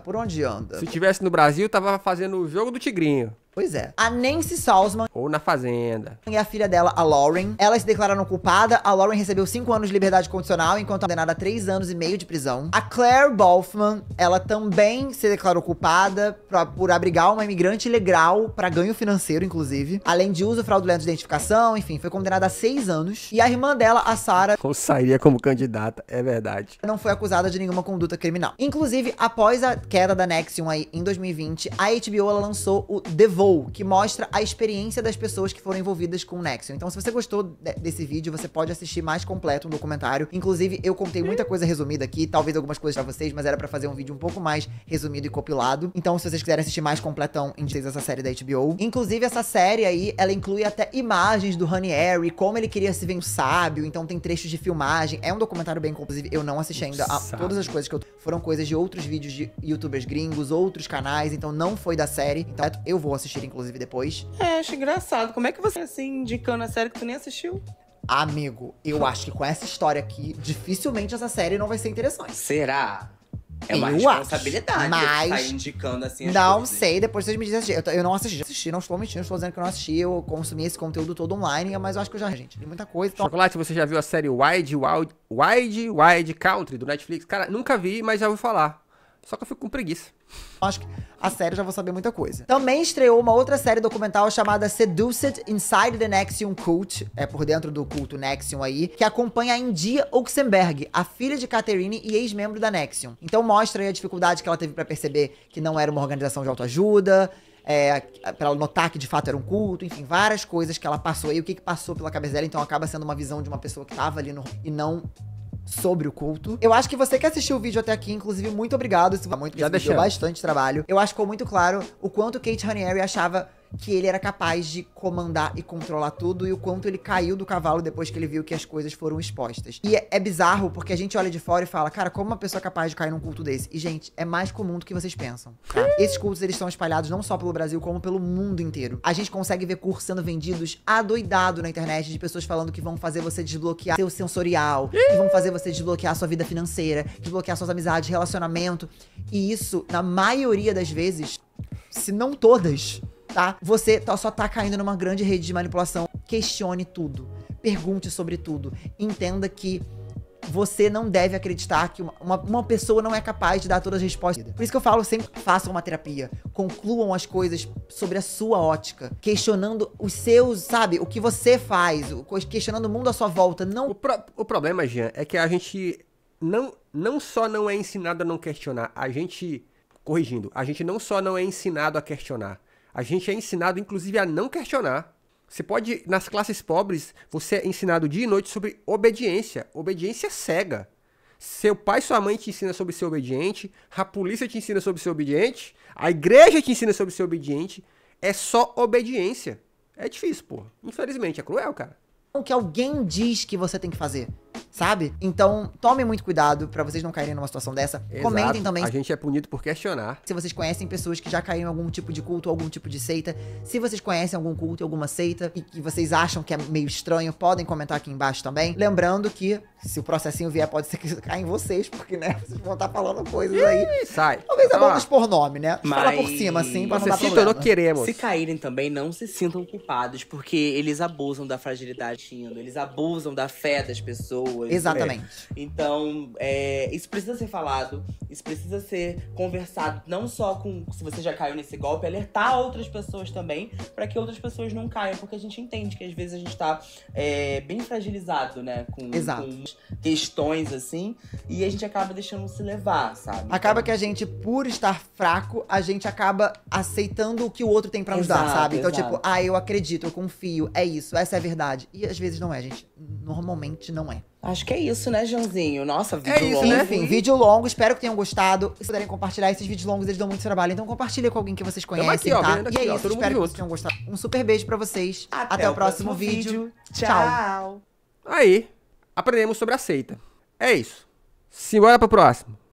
Por onde anda? Se tivesse no Brasil, tava fazendo o jogo do tigrinho. Pois é. A Nancy Salzman Ou na fazenda. e a filha dela, a Lauren, elas se declararam culpada. A Lauren recebeu 5 anos de liberdade condicional, enquanto a condenada a 3 anos e meio de prisão. A Claire Bolfman, ela também se declarou culpada por abrigar uma imigrante ilegal pra ganho financeiro, inclusive. Além de uso fraudulento de identificação, enfim, foi condenada a 6 anos. E a irmã dela, a Sarah, Ou sairia como candidata, é verdade. não foi acusada de nenhuma conduta criminal. Inclusive, após a queda da Nexium aí em 2020, a HBO ela lançou o The Vow, que mostra a experiência das pessoas que foram envolvidas com o Nexium. Então, se você gostou desse vídeo, você pode assistir mais completo um documentário. Inclusive, eu contei muita coisa resumida aqui, talvez algumas coisas pra vocês, mas era pra fazer um vídeo um pouco mais resumido e compilado. Então, se vocês quiserem assistir mais completão, indico essa série da HBO. Inclusive, essa série aí, ela inclui até imagens do Ranieri, como ele queria se ver um sábio, então tem trechos de filmagem. É um documentário bem, inclusive, eu não assisti ainda. Todas as coisas que eu... foram coisas de outros vídeos de youtubers gringos, outros canais, então não foi da série. Então, eu vou assistir, inclusive, depois. Acho engraçado. Como é que você, assim, indicando a série que tu nem assistiu? Amigo, eu acho que com essa história aqui, dificilmente essa série não vai ser interessante. Será? É uma Eu responsabilidade acho, mas tá indicando, assim, as não coisas. sei, depois vocês me dizem. Eu não assisti, não estou mentindo, estou dizendo que eu não assisti. Eu consumi esse conteúdo todo online, mas eu acho que eu já, gente, tem muita coisa. Então, Chocolate, você já viu a série Wild Country do Netflix? Cara, nunca vi, mas já ouvi falar. Só que eu fico com preguiça. acho que a série eu já vou saber muita coisa. Também estreou uma outra série documental chamada Seduced Inside the Nexium Cult, por dentro do culto Nexium aí, que acompanha a India Oxenberg, a filha de Catherine e ex-membro da Nexium. Então mostra aí a dificuldade que ela teve pra perceber que não era uma organização de autoajuda, pra ela notar que de fato era um culto, enfim, várias coisas que ela passou aí, o que passou pela cabeça dela, então acaba sendo uma visão de uma pessoa que tava ali e não sobre o culto. Eu acho que você que assistiu o vídeo até aqui, inclusive, muito obrigado. Já deixou bastante trabalho. Eu acho que ficou muito claro o quanto Kate Raniere achava que ele era capaz de comandar e controlar tudo e o quanto ele caiu do cavalo depois que ele viu que as coisas foram expostas. E é bizarro porque a gente olha de fora e fala, cara, como uma pessoa é capaz de cair num culto desse? E, gente, é mais comum do que vocês pensam, tá? Esses cultos, eles são espalhados não só pelo Brasil, como pelo mundo inteiro. A gente consegue ver cursos sendo vendidos adoidado na internet de pessoas falando que vão fazer você desbloquear seu sensorial, que vão fazer você desbloquear sua vida financeira, desbloquear suas amizades, relacionamento. E isso, na maioria das vezes, se não todas, tá? Você só tá caindo numa grande rede de manipulação. Questione tudo. Pergunte sobre tudo. Entenda que você não deve acreditar que uma pessoa não é capaz de dar todas as respostas. Por isso que eu falo sempre, façam uma terapia. Concluam as coisas sobre a sua ótica. Questionando os seus, sabe? O que você faz. Questionando o mundo à sua volta. Não... O problema, Jean, é que a gente não só não é ensinado a não questionar, a gente não só não é ensinado a questionar, a gente é ensinado, inclusive, a não questionar. Você pode, nas classes pobres, você é ensinado dia e noite sobre obediência. Obediência cega. Seu pai e sua mãe te ensinam sobre ser obediente, a polícia te ensina sobre ser obediente, a igreja te ensina sobre ser obediente. É só obediência. É difícil, pô. Infelizmente, é cruel, cara. O que alguém diz que você tem que fazer, sabe? Então, tomem muito cuidado pra vocês não caírem numa situação dessa. Exato. Comentem também A gente é punido por questionar. se vocês conhecem pessoas que já caíram em algum tipo de culto, algum tipo de seita. Se vocês conhecem algum culto, alguma seita, e que vocês acham que é meio estranho, podem comentar aqui embaixo também. Lembrando que, se o processinho vier, pode ser que caia em vocês, porque, né, vocês vão estar falando coisas aí. Ih, sai. Talvez é bom Ó, não expor nome, né? Fala por Mas cima, assim, pra não Você dar se problema. tornou queremos. Se caírem também, não se sintam culpados, porque eles abusam da fragilidade, eles abusam da fé das pessoas. Exatamente. Então, isso precisa ser falado, isso precisa ser conversado, não só com, se você já caiu nesse golpe, alertar outras pessoas também, pra que outras pessoas não caiam, porque a gente entende que às vezes a gente tá bem fragilizado, né, com questões assim, e a gente acaba deixando se levar, sabe? Acaba que a gente, por estar fraco, a gente acaba aceitando o que o outro tem pra nos dar, Exato, sabe? Então, exato. tipo, eu acredito, eu confio, é isso, essa é a verdade. E às vezes não é, gente. Normalmente não é. Acho que é isso, né, Joãozinho? Nossa, vídeo isso, longo. né? Enfim, vídeo longo, espero que tenham gostado. Se puderem compartilhar esses vídeos longos, eles dão muito trabalho. Então compartilha com alguém que vocês conhecem, aqui, ó, tá? vendo E aqui, é ó, isso, todo mundo espero que junto. vocês tenham gostado. Um super beijo pra vocês. Até o próximo vídeo. Tchau. Tchau. Aí, aprendemos sobre a seita. É isso. Simbora pro próximo.